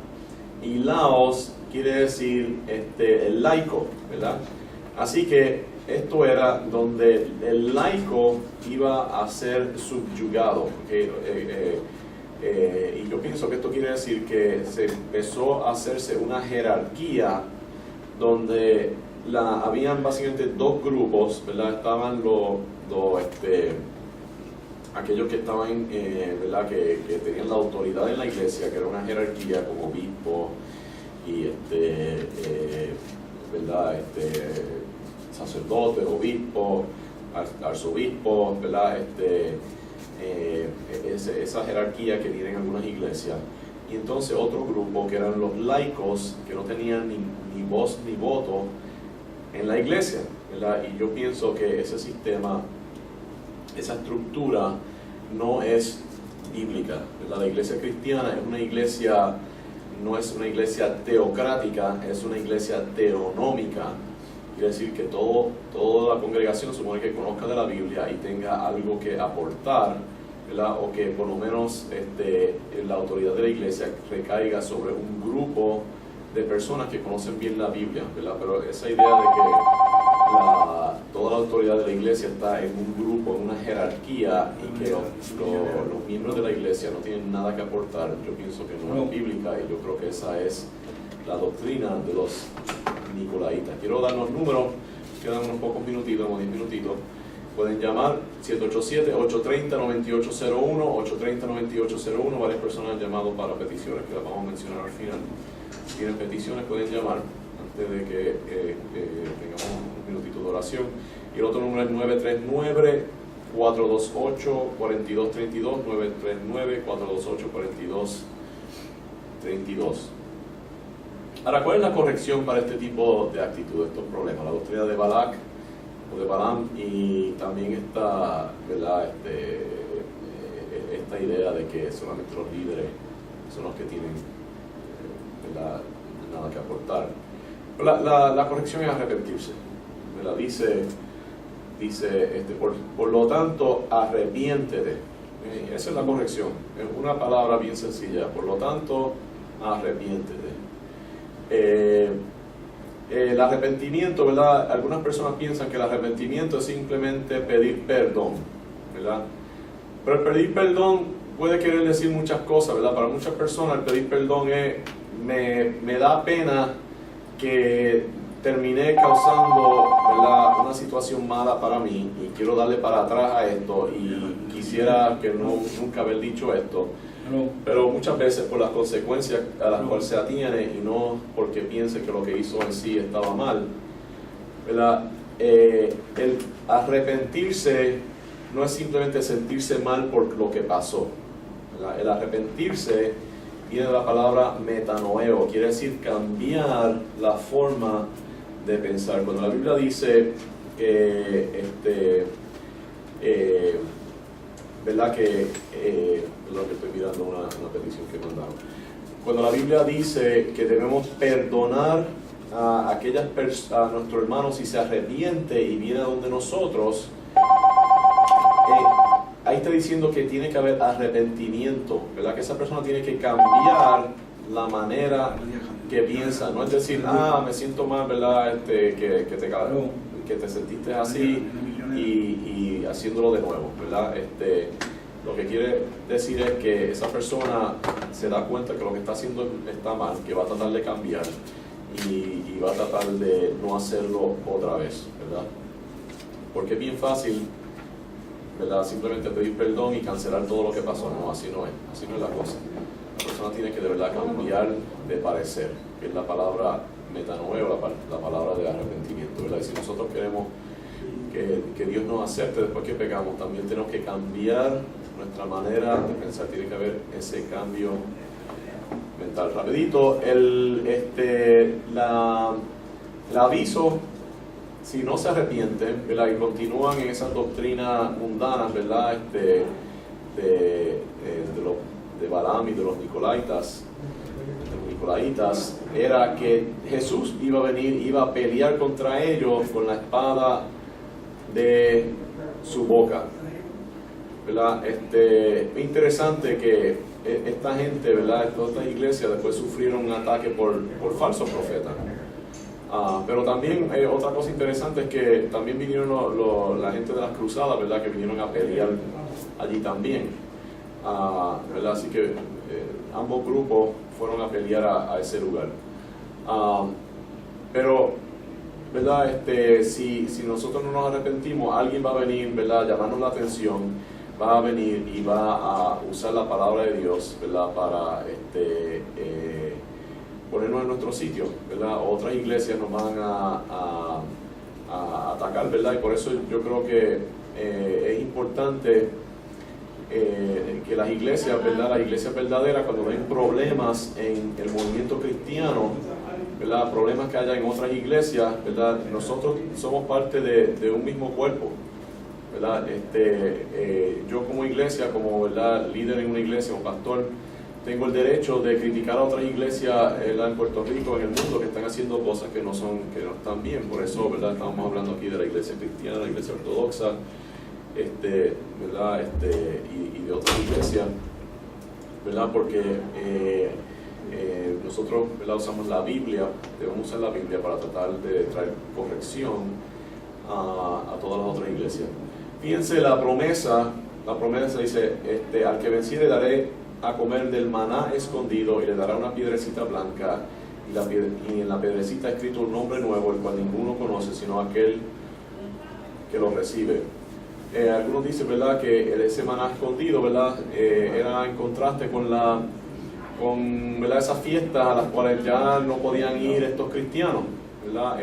y Laos quiere decir el laico, ¿verdad? Así que esto era donde el laico iba a ser subyugado. Y yo pienso que esto quiere decir que se empezó a hacerse una jerarquía donde habían básicamente dos grupos, ¿verdad? Estaban aquellos que estaban, ¿verdad? Que tenían la autoridad en la iglesia, que era una jerarquía como obispo y ¿verdad? Sacerdote, obispo, arzobispo, ¿verdad? Esa jerarquía que viene en algunas iglesias. Y entonces otro grupo que eran los laicos, que no tenían ni voz ni voto en la iglesia, ¿verdad? Y yo pienso que ese sistema, esa estructura no es bíblica, ¿verdad? La iglesia cristiana es una iglesia, no es una iglesia teocrática, es una iglesia teonómica. Quiere decir que toda la congregación supone que conozca de la Biblia y tenga algo que aportar, ¿verdad? O que por lo menos la autoridad de la iglesia recaiga sobre un grupo de personas que conocen bien la Biblia, ¿verdad? Pero esa idea de que toda la autoridad de la iglesia está en un grupo, en una jerarquía, y que los miembros de la iglesia no tienen nada que aportar, yo pienso que no es bíblica, y yo creo que esa es la doctrina de los nicolaitas. Quiero dar los números, quedan unos pocos minutitos, unos 10 minutitos. Pueden llamar 787-830-9801, 830-9801. Varias personas han llamado para peticiones que las vamos a mencionar al final. Si tienen peticiones pueden llamar antes de que tengamos un minutito de oración. Y el otro número es 939-428-4232, 939-428-4232. Ahora, ¿cuál es la corrección para este tipo de actitud, estos problemas? La doctrina de Balak o de Balaam, y también esta, ¿verdad? Esta idea de que solamente los líderes son los que tienen, ¿verdad?, nada que aportar. La corrección es arrepentirse, ¿verdad? Dice por lo tanto, arrepiéntete. Esa es la corrección. Es una palabra bien sencilla. Por lo tanto, arrepiéntete. El arrepentimiento, ¿verdad? Algunas personas piensan que el arrepentimiento es simplemente pedir perdón, ¿verdad? Pero el pedir perdón puede querer decir muchas cosas, ¿verdad? Para muchas personas el pedir perdón es me da pena que terminé causando, ¿verdad?, una situación mala para mí y quiero darle para atrás a esto y quisiera que nunca haber dicho esto. Pero muchas veces por las consecuencias a las cuales se atiene y no porque piense que lo que hizo en sí estaba mal, ¿verdad? El arrepentirse no es simplemente sentirse mal por lo que pasó, ¿verdad? El arrepentirse viene de la palabra metanoeo, quiere decir cambiar la forma de pensar. Cuando la Biblia dice que ¿verdad? Perdón, que estoy mirando una petición que mandaron. Cuando la Biblia dice que debemos perdonar a nuestro hermano si se arrepiente y viene a donde nosotros, ahí está diciendo que tiene que haber arrepentimiento, ¿verdad? Que esa persona tiene que cambiar la manera que piensa. No es decir, me siento mal, ¿verdad? Que te sentiste así y haciéndolo de nuevo, ¿verdad? Lo que quiere decir es que esa persona se da cuenta que lo que está haciendo está mal, que va a tratar de cambiar y va a tratar de no hacerlo otra vez, ¿verdad? Porque es bien fácil, ¿verdad?, simplemente pedir perdón y cancelar todo lo que pasó. No, así no es la cosa. La persona tiene que de verdad cambiar de parecer, que es la palabra metanoeo, la palabra de arrepentimiento, ¿verdad? Y si nosotros queremos que Dios nos acepte después que pecamos, también tenemos que cambiar nuestra manera de pensar. Tiene que haber ese cambio mental. Rapidito, el aviso, si no se arrepienten, ¿verdad?, y continúan en esas doctrinas mundanas, ¿verdad?, de Balaam y de los nicolaitas, era que Jesús iba a venir, iba a pelear contra ellos con la espada de su boca. ¿verdad? Es interesante que esta gente, ¿verdad? Todas estas iglesias después sufrieron un ataque por falsos profetas. Pero también otra cosa interesante es que también vinieron la gente de las cruzadas, ¿verdad? Que vinieron a pelear allí también, ¿verdad? Así que ambos grupos fueron a pelear a ese lugar. Pero, ¿verdad? Si nosotros no nos arrepentimos, alguien va a venir, ¿verdad? A llamarnos la atención, va a venir y va a usar la palabra de Dios, ¿verdad? Para ponernos en nuestro sitio, ¿verdad? Otras iglesias nos van a atacar, ¿verdad? Y por eso yo creo que es importante que las iglesias, ¿verdad? Las iglesias verdaderas, cuando ven problemas en el movimiento cristiano, ¿verdad? Problemas que haya en otras iglesias, ¿verdad? Nosotros somos parte de un mismo cuerpo, ¿verdad? Yo como iglesia, como, ¿verdad? Líder en una iglesia, como pastor, tengo el derecho de criticar a otras iglesias en Puerto Rico, en el mundo, que están haciendo cosas que no están bien. Por eso, ¿verdad? Estamos hablando aquí de la iglesia cristiana, la iglesia ortodoxa, ¿verdad? Y de otras iglesias, ¿verdad? Porque nosotros, ¿verdad? Usamos la Biblia, debemos usar la Biblia para tratar de traer corrección a todas las otras iglesias. Fíjense la promesa dice, al que venciere daré a comer del maná escondido y le dará una piedrecita blanca y en la piedrecita escrito un nombre nuevo, el cual ninguno conoce sino aquel que lo recibe. Algunos dicen, ¿verdad?, que ese maná escondido, ¿verdad?, era en contraste con ¿verdad?, esas fiestas a las cuales ya no podían ir estos cristianos, ¿verdad?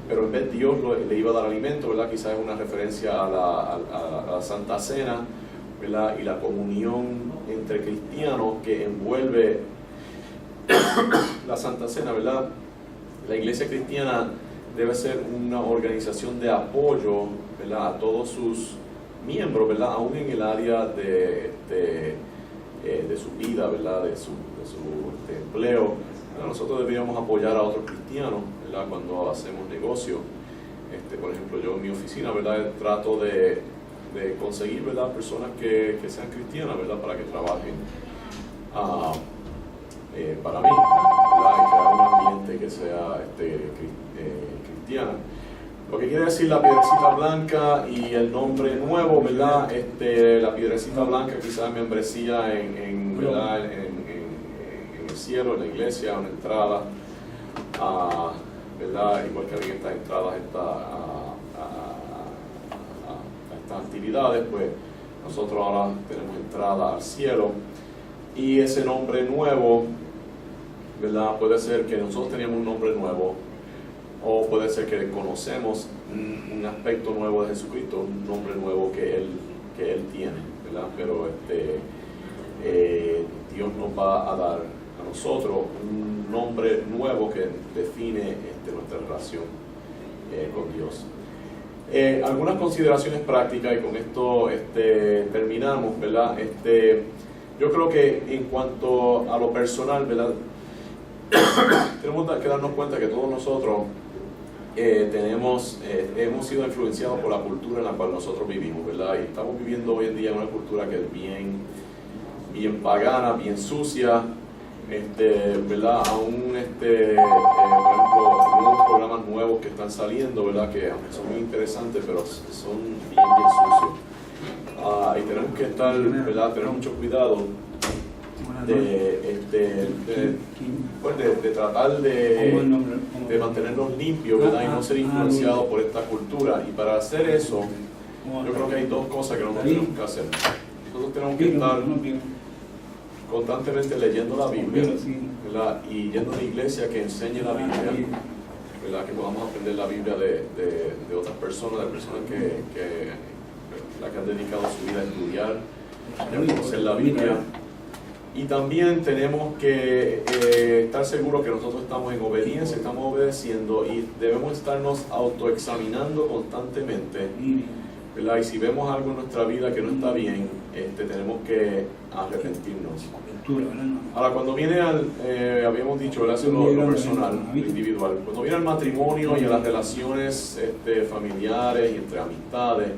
Pero en vez Dios le iba a dar alimento, ¿verdad? Quizás es una referencia a la Santa Cena, ¿verdad? Y la comunión entre cristianos que envuelve la Santa Cena, ¿verdad? La iglesia cristiana debe ser una organización de apoyo, ¿verdad?, a todos sus miembros, ¿verdad?, aún en el área de su vida, ¿verdad?, de su empleo. Nosotros deberíamos apoyar a otros cristianos, ¿verdad?, cuando hacemos negocio. Por ejemplo, yo en mi oficina, ¿verdad?, trato de conseguir, ¿verdad?, personas que sean cristianas, ¿verdad?, para que trabajen para mí, ¿verdad?, y crear un ambiente que sea cristiana. Lo que quiere decir la piedrecita blanca y el nombre nuevo, ¿verdad? La piedrecita blanca quizás membresía ¿verdad?, en el cielo, en la iglesia, una entrada, ¿verdad? Igual que en estas entradas a estas actividades, pues nosotros ahora tenemos entrada al cielo. Y ese nombre nuevo, ¿verdad?, puede ser que nosotros teníamos un nombre nuevo, o puede ser que conocemos un aspecto nuevo de Jesucristo, un nombre nuevo que Él tiene, ¿verdad? Pero Dios nos va a dar a nosotros un nombre nuevo que define nuestra relación con Dios. Algunas consideraciones prácticas, y con esto terminamos, ¿verdad? Yo creo que en cuanto a lo personal, ¿verdad?, tenemos que darnos cuenta que todos nosotros hemos sido influenciados por la cultura en la cual nosotros vivimos, ¿verdad? Y estamos viviendo hoy en día en una cultura que es bien pagana, bien sucia, ¿verdad? Aún, por ejemplo, algunos programas nuevos que están saliendo, ¿verdad?, que aunque son muy interesantes, pero son bien sucios. Y tenemos que estar, ¿verdad?, tener mucho cuidado de tratar de mantenernos limpios, ¿verdad?, y no ser influenciados por esta cultura. Y para hacer eso, yo creo que hay dos cosas que nosotros tenemos que hacer. Nosotros tenemos que estar constantemente leyendo la Biblia, ¿verdad?, y yendo a la iglesia que enseñe la Biblia, ¿verdad?, que podamos aprender la Biblia de otras personas, de personas que han dedicado su vida a estudiar y a conocer la Biblia. Y también tenemos que estar seguros que nosotros estamos en obediencia, estamos obedeciendo, y debemos estarnos autoexaminando constantemente, ¿verdad? Y si vemos algo en nuestra vida que no está bien, tenemos que arrepentirnos. Ahora, cuando viene habíamos dicho, ¿verdad? Eso es lo personal, lo individual. Cuando viene al matrimonio y a las relaciones familiares y entre amistades,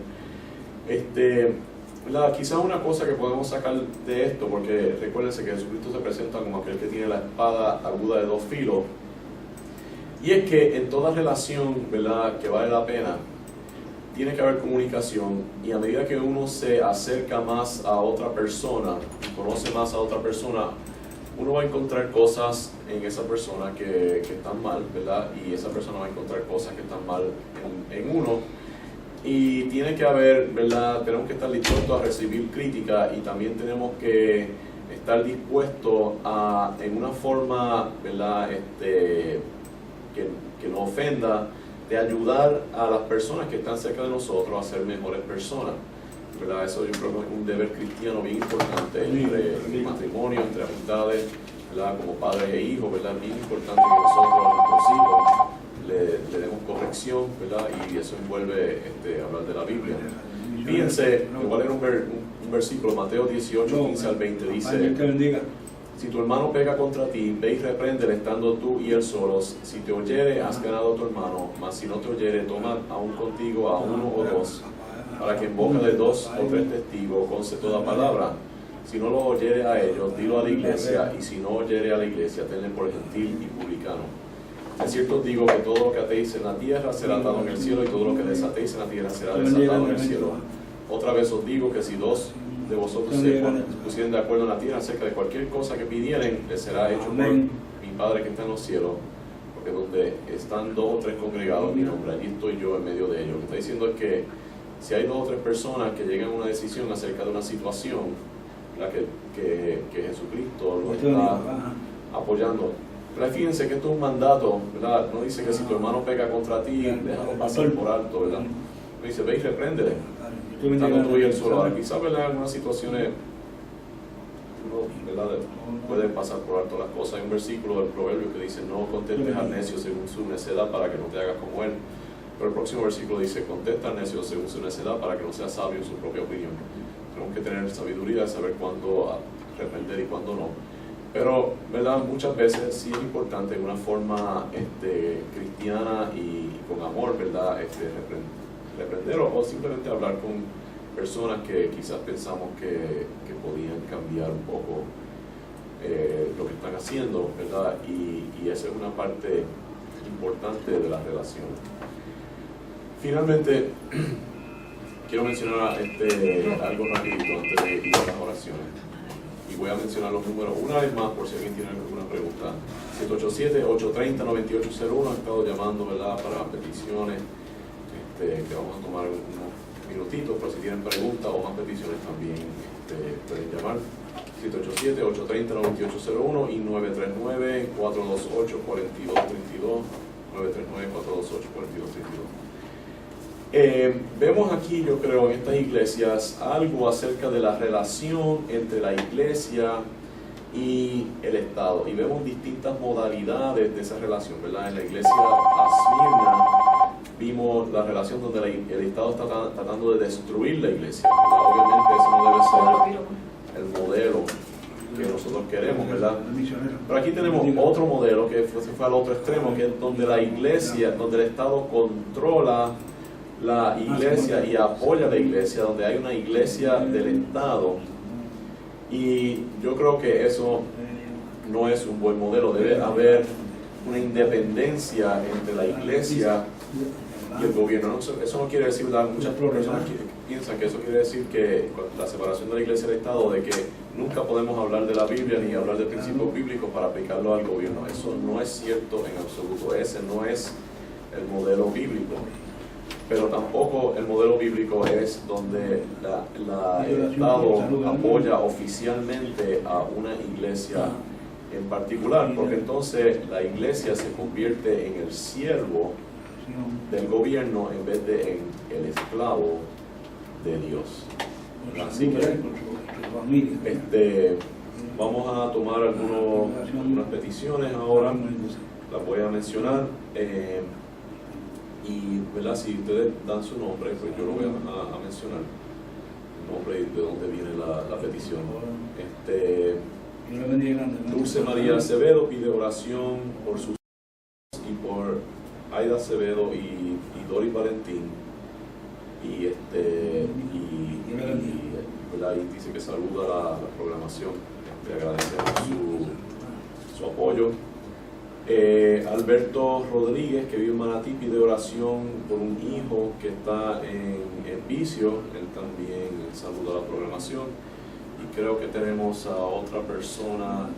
quizás una cosa que podemos sacar de esto, porque recuérdense que Jesucristo se presenta como aquel que tiene la espada aguda de dos filos, y es que en toda relación, ¿verdad?, que vale la pena, tiene que haber comunicación, y a medida que uno se acerca más a otra persona, conoce más a otra persona, uno va a encontrar cosas en esa persona que están mal, ¿verdad? Y esa persona va a encontrar cosas que están mal en uno. Y tiene que haber, ¿verdad? Tenemos que estar dispuestos a recibir crítica, y también tenemos que estar dispuestos a, en una forma, ¿verdad?, que no ofenda, de ayudar a las personas que están cerca de nosotros a ser mejores personas, ¿verdad? Eso yo creo que es un deber cristiano bien importante entre el matrimonio, entre amistades, ¿verdad? Como padres e hijos, ¿verdad? Bien importante que nosotros a nuestros hijos le demos corrección, ¿verdad? Y eso envuelve hablar de la Biblia. Fíjense, igual era un versículo, Mateo 18, 15 al 20, dice: si tu hermano peca contra ti, ve y repréndele estando tú y él solos. Si te oyere, has ganado a tu hermano, mas si no te oyere, toma aún contigo a uno o dos, para que en boca de dos o tres testigos conste toda palabra. Si no lo oyere a ellos, dilo a la iglesia, y si no oyere a la iglesia, tenle por gentil y publicano. De cierto os digo que todo lo que atéis en la tierra será atado en el cielo, y todo lo que desatéis en la tierra será desatado en el cielo. Otra vez os digo que si dos de vosotros se pusieren de acuerdo en la tierra acerca de cualquier cosa que pidieren, les será hecho por mi Padre que está en los cielos, porque donde están dos o tres congregados en mi nombre, allí estoy yo en medio de ellos. Lo que está diciendo es que si hay dos o tres personas que llegan a una decisión acerca de una situación, que Jesucristo lo está apoyando. Pero fíjense que esto es un mandato, ¿verdad? No dice que si tu hermano peca contra ti, déjalo pasar por alto, ¿verdad? No dice, ve y repréndele, estando tú y él solo. Ahora, quizás, ¿verdad?, en algunas situaciones uno, ¿verdad?, puede pasar por alto las cosas. Hay un versículo del Proverbio que dice: no contestes al necio según su necedad, para que no te hagas como él. Pero el próximo versículo dice: contesta al necio según su necedad, para que no sea sabio en su propia opinión. Tenemos que tener sabiduría de saber cuándo reprender y cuándo no. Pero, ¿verdad?, muchas veces sí es importante en una forma cristiana y con amor, ¿verdad?, reprender o simplemente hablar con personas que quizás pensamos que podían cambiar un poco lo que están haciendo, ¿verdad? Y esa es una parte importante de la relación. Finalmente, quiero mencionar algo rapidito antes de ir a las oraciones. Y voy a mencionar los números una vez más por si alguien tiene alguna pregunta. 787-830-9801, han estado llamando, ¿verdad?, para peticiones, que vamos a tomar unos minutitos, pero si tienen preguntas o más peticiones también pueden llamar. 787-830-9801 y 939-428-4232, 939-428-4232. Vemos aquí, yo creo, en estas iglesias algo acerca de la relación entre la iglesia y el Estado, y vemos distintas modalidades de esa relación, ¿verdad? En la iglesia Asmirna vimos la relación donde el Estado está tratando de destruir la iglesia, ¿verdad? Obviamente eso no debe ser el modelo que nosotros queremos, ¿verdad? Pero aquí tenemos otro modelo que fue al otro extremo, que es donde la iglesia, donde el Estado controla la iglesia y apoya a la iglesia, donde hay una iglesia del Estado. Y yo creo que eso no es un buen modelo. Debe haber una independencia entre la iglesia y el gobierno. Eso no quiere decir, ¿verdad? Muchas personas piensan que eso quiere decir que la separación de la iglesia y del Estado, de que nunca podemos hablar de la Biblia ni hablar de principios bíblicos para aplicarlo al gobierno. Eso no es cierto en absoluto. Ese no es el modelo bíblico. Pero tampoco el modelo bíblico es donde el Estado apoya oficialmente a una iglesia en particular, porque entonces la iglesia se convierte en el siervo del gobierno en vez de en el esclavo de Dios. Así que vamos a tomar algunas peticiones ahora, las voy a mencionar. Y, ¿verdad?, si ustedes dan su nombre, pues yo lo voy a mencionar. nombre y de dónde viene la petición. Dios le bendiga grande. Dulce María Acevedo pide oración por sus y por Aida Acevedo y Dori Valentín. Y ¿verdad? Y dice que saluda la programación. Agradecemos su apoyo. Alberto Rodríguez, que vive en Manatí, pide oración por un hijo que está en vicio. Él también saluda la programación. Y creo que tenemos a otra persona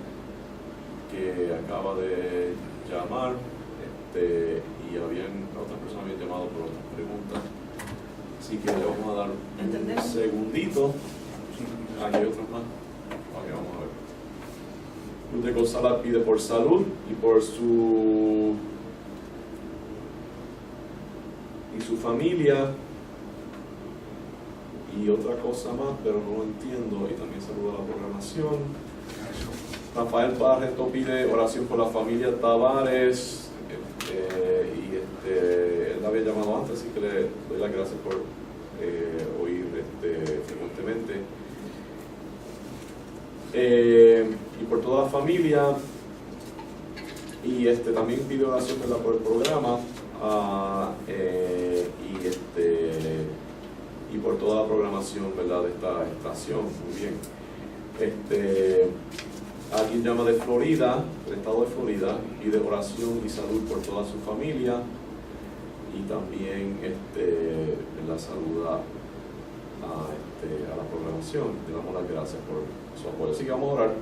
que acaba de llamar, y otras personas habían llamado por otras preguntas. Así que le vamos a dar un segundito. Aquí hay otros más. Ok, vamos a ver. Luz de González pide por salud y por su familia y otra cosa más, pero no lo entiendo, y también saluda la programación. Rafael Barreto pide oración por la familia Tavares, y él la había llamado antes, así que le doy las gracias por oír frecuentemente. Y por toda la familia, y también pide oración, ¿verdad?, por el programa, y por toda la programación, ¿verdad?, de esta estación. Muy bien. Alguien llama de Florida, del estado de Florida, pide oración y salud por toda su familia, y también la saluda a la programación. Le damos las gracias por su apoyo. Así que vamos a orar.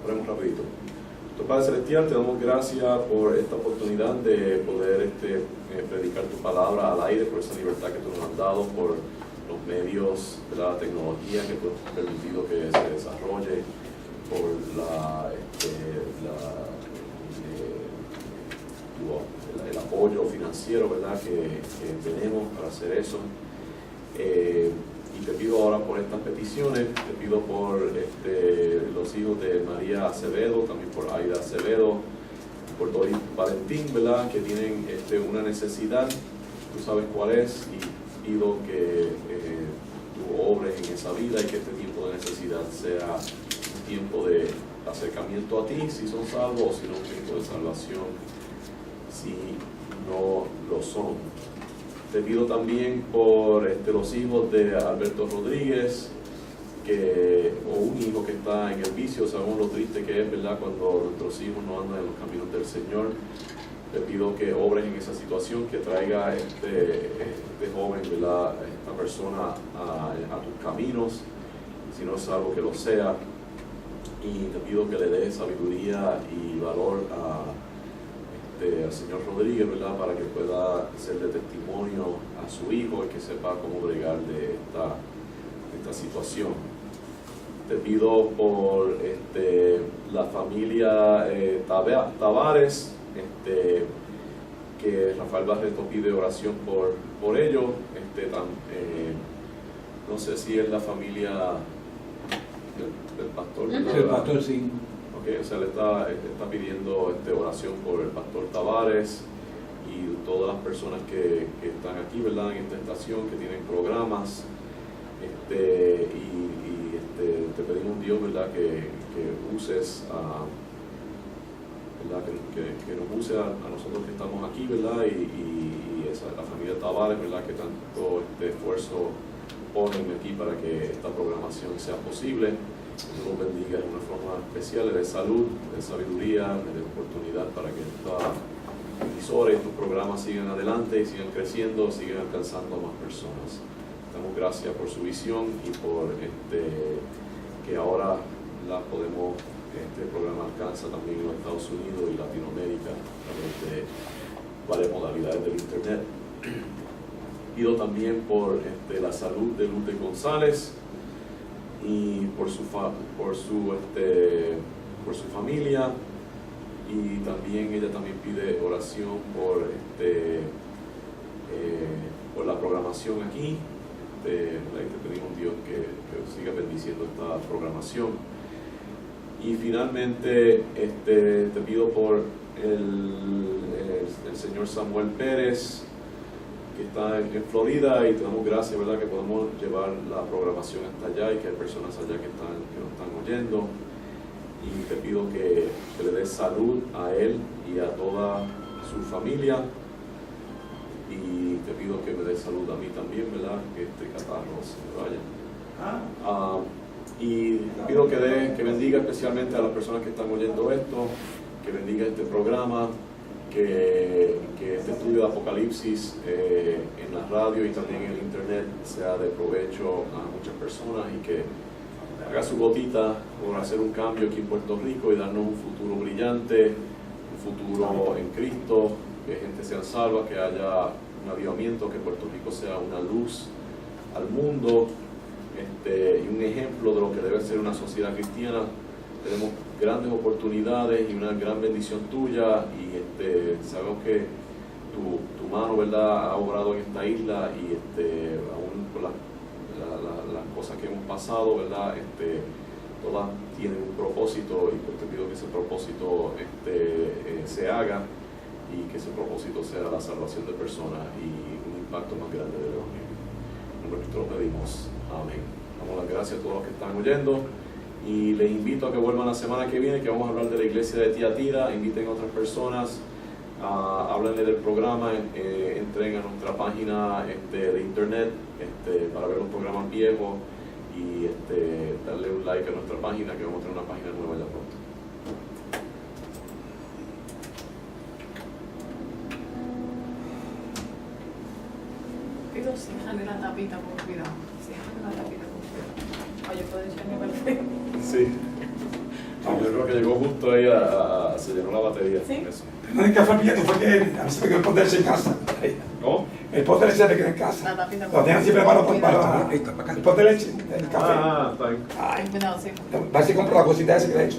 Oremos rapidito. Tu Padre Celestial, te damos gracias por esta oportunidad de poder predicar tu palabra al aire, por esa libertad que tú nos has dado, por los medios de la tecnología que tú has permitido que se desarrolle, por el apoyo financiero, ¿verdad?, que tenemos para hacer eso. Y te pido ahora por estas peticiones, te pido por los hijos de María Acevedo, también por Aida Acevedo, por Dori Valentín, ¿verdad?, que tienen una necesidad, tú sabes cuál es, y pido que tú obres en esa vida y que este tiempo de necesidad sea un tiempo de acercamiento a ti, si son salvos, o si no, un tiempo de salvación, si no lo son. Te pido también por los hijos de Alberto Rodríguez, o un hijo que está en el vicio. Sabemos lo triste que es, ¿verdad?, cuando nuestros hijos no andan en los caminos del Señor. Te pido que obres en esa situación, que traiga este joven, ¿verdad?, esta persona a tus caminos, si no es algo que lo sea. Y te pido que le des sabiduría y valor al señor Rodríguez, ¿verdad?, para que pueda ser de testimonio a su hijo y que sepa cómo bregar de esta situación. Te pido por la familia Tavares, que Rafael Barreto pide oración por ellos. No sé si es la familia del pastor. Sí, el pastor, sí. Okay, o sea, le está pidiendo oración por el pastor Tavares y todas las personas que están aquí, ¿verdad?, en esta estación, que tienen programas. Te pedimos, Dios, ¿verdad?, que uses ¿verdad?, que nos use a nosotros que estamos aquí, ¿verdad?, y la familia Tavares, ¿verdad?, que tanto esfuerzo ponen aquí para que esta programación sea posible. Dios los bendiga de una forma especial, de salud, de sabiduría, de oportunidad para que esta emisora y estos programas sigan adelante y sigan creciendo, sigan alcanzando a más personas. Damos gracias por su visión y por que ahora este programa alcanza también en los Estados Unidos y Latinoamérica a través de varias modalidades del Internet. Pido también por la salud de Luz de González y por su familia, y también ella también pide oración por la programación aquí. Te pedimos, Dios, que siga bendiciendo esta programación. Y finalmente te pido por el señor Samuel Pérez, que está en Florida, y te damos gracias, ¿verdad?, que podemos llevar la programación hasta allá y que hay personas allá que nos están oyendo. Y te pido que le des salud a él y a toda su familia. Y te pido que me des salud a mí también, ¿verdad?, que este catarro se me vaya. Y te pido que bendiga especialmente a las personas que están oyendo esto, que bendiga este programa, que este estudio de Apocalipsis en la radio y también en el internet sea de provecho a muchas personas, y que haga su gotita por hacer un cambio aquí en Puerto Rico y darnos un futuro brillante, un futuro en Cristo, que gente sea salva, que haya un avivamiento, que Puerto Rico sea una luz al mundo, y un ejemplo de lo que debe ser una sociedad cristiana. Tenemos grandes oportunidades y una gran bendición tuya, y sabemos que tu mano, ¿verdad?, ha obrado en esta isla, y aún con las cosas que hemos pasado, ¿verdad?, todas tienen un propósito, y pues te pido que ese propósito se haga, y que ese propósito sea la salvación de personas y un impacto más grande del Evangelio. En nombre de Cristo lo pedimos. Amén. Damos las gracias a todos los que están oyendo, y les invito a que vuelvan la semana que viene, que vamos a hablar de la iglesia de Tiatira. Inviten a otras personas, háblenle del programa, entren a nuestra página de internet para ver los programas viejos, y darle un like a nuestra página, que vamos a tener una página nueva ya pronto. Pido si jale la tapita con cuidado. Si jale la tapita con cuidado. Oye, puedes echarme perfecto. Sí. Yo creo que llegó justo ahí se llenó la batería. ¿Sí? Eso. No hay que hacer bien, fue que a mí se me quedó el póster en casa. ¿Cómo? El póster se me quedó en casa. La tapita Lo con tenían siempre para el póster en el café. Está bien. Ay, Ten cuidado, sí. va a ser comprar la cosita esa que le he hecho.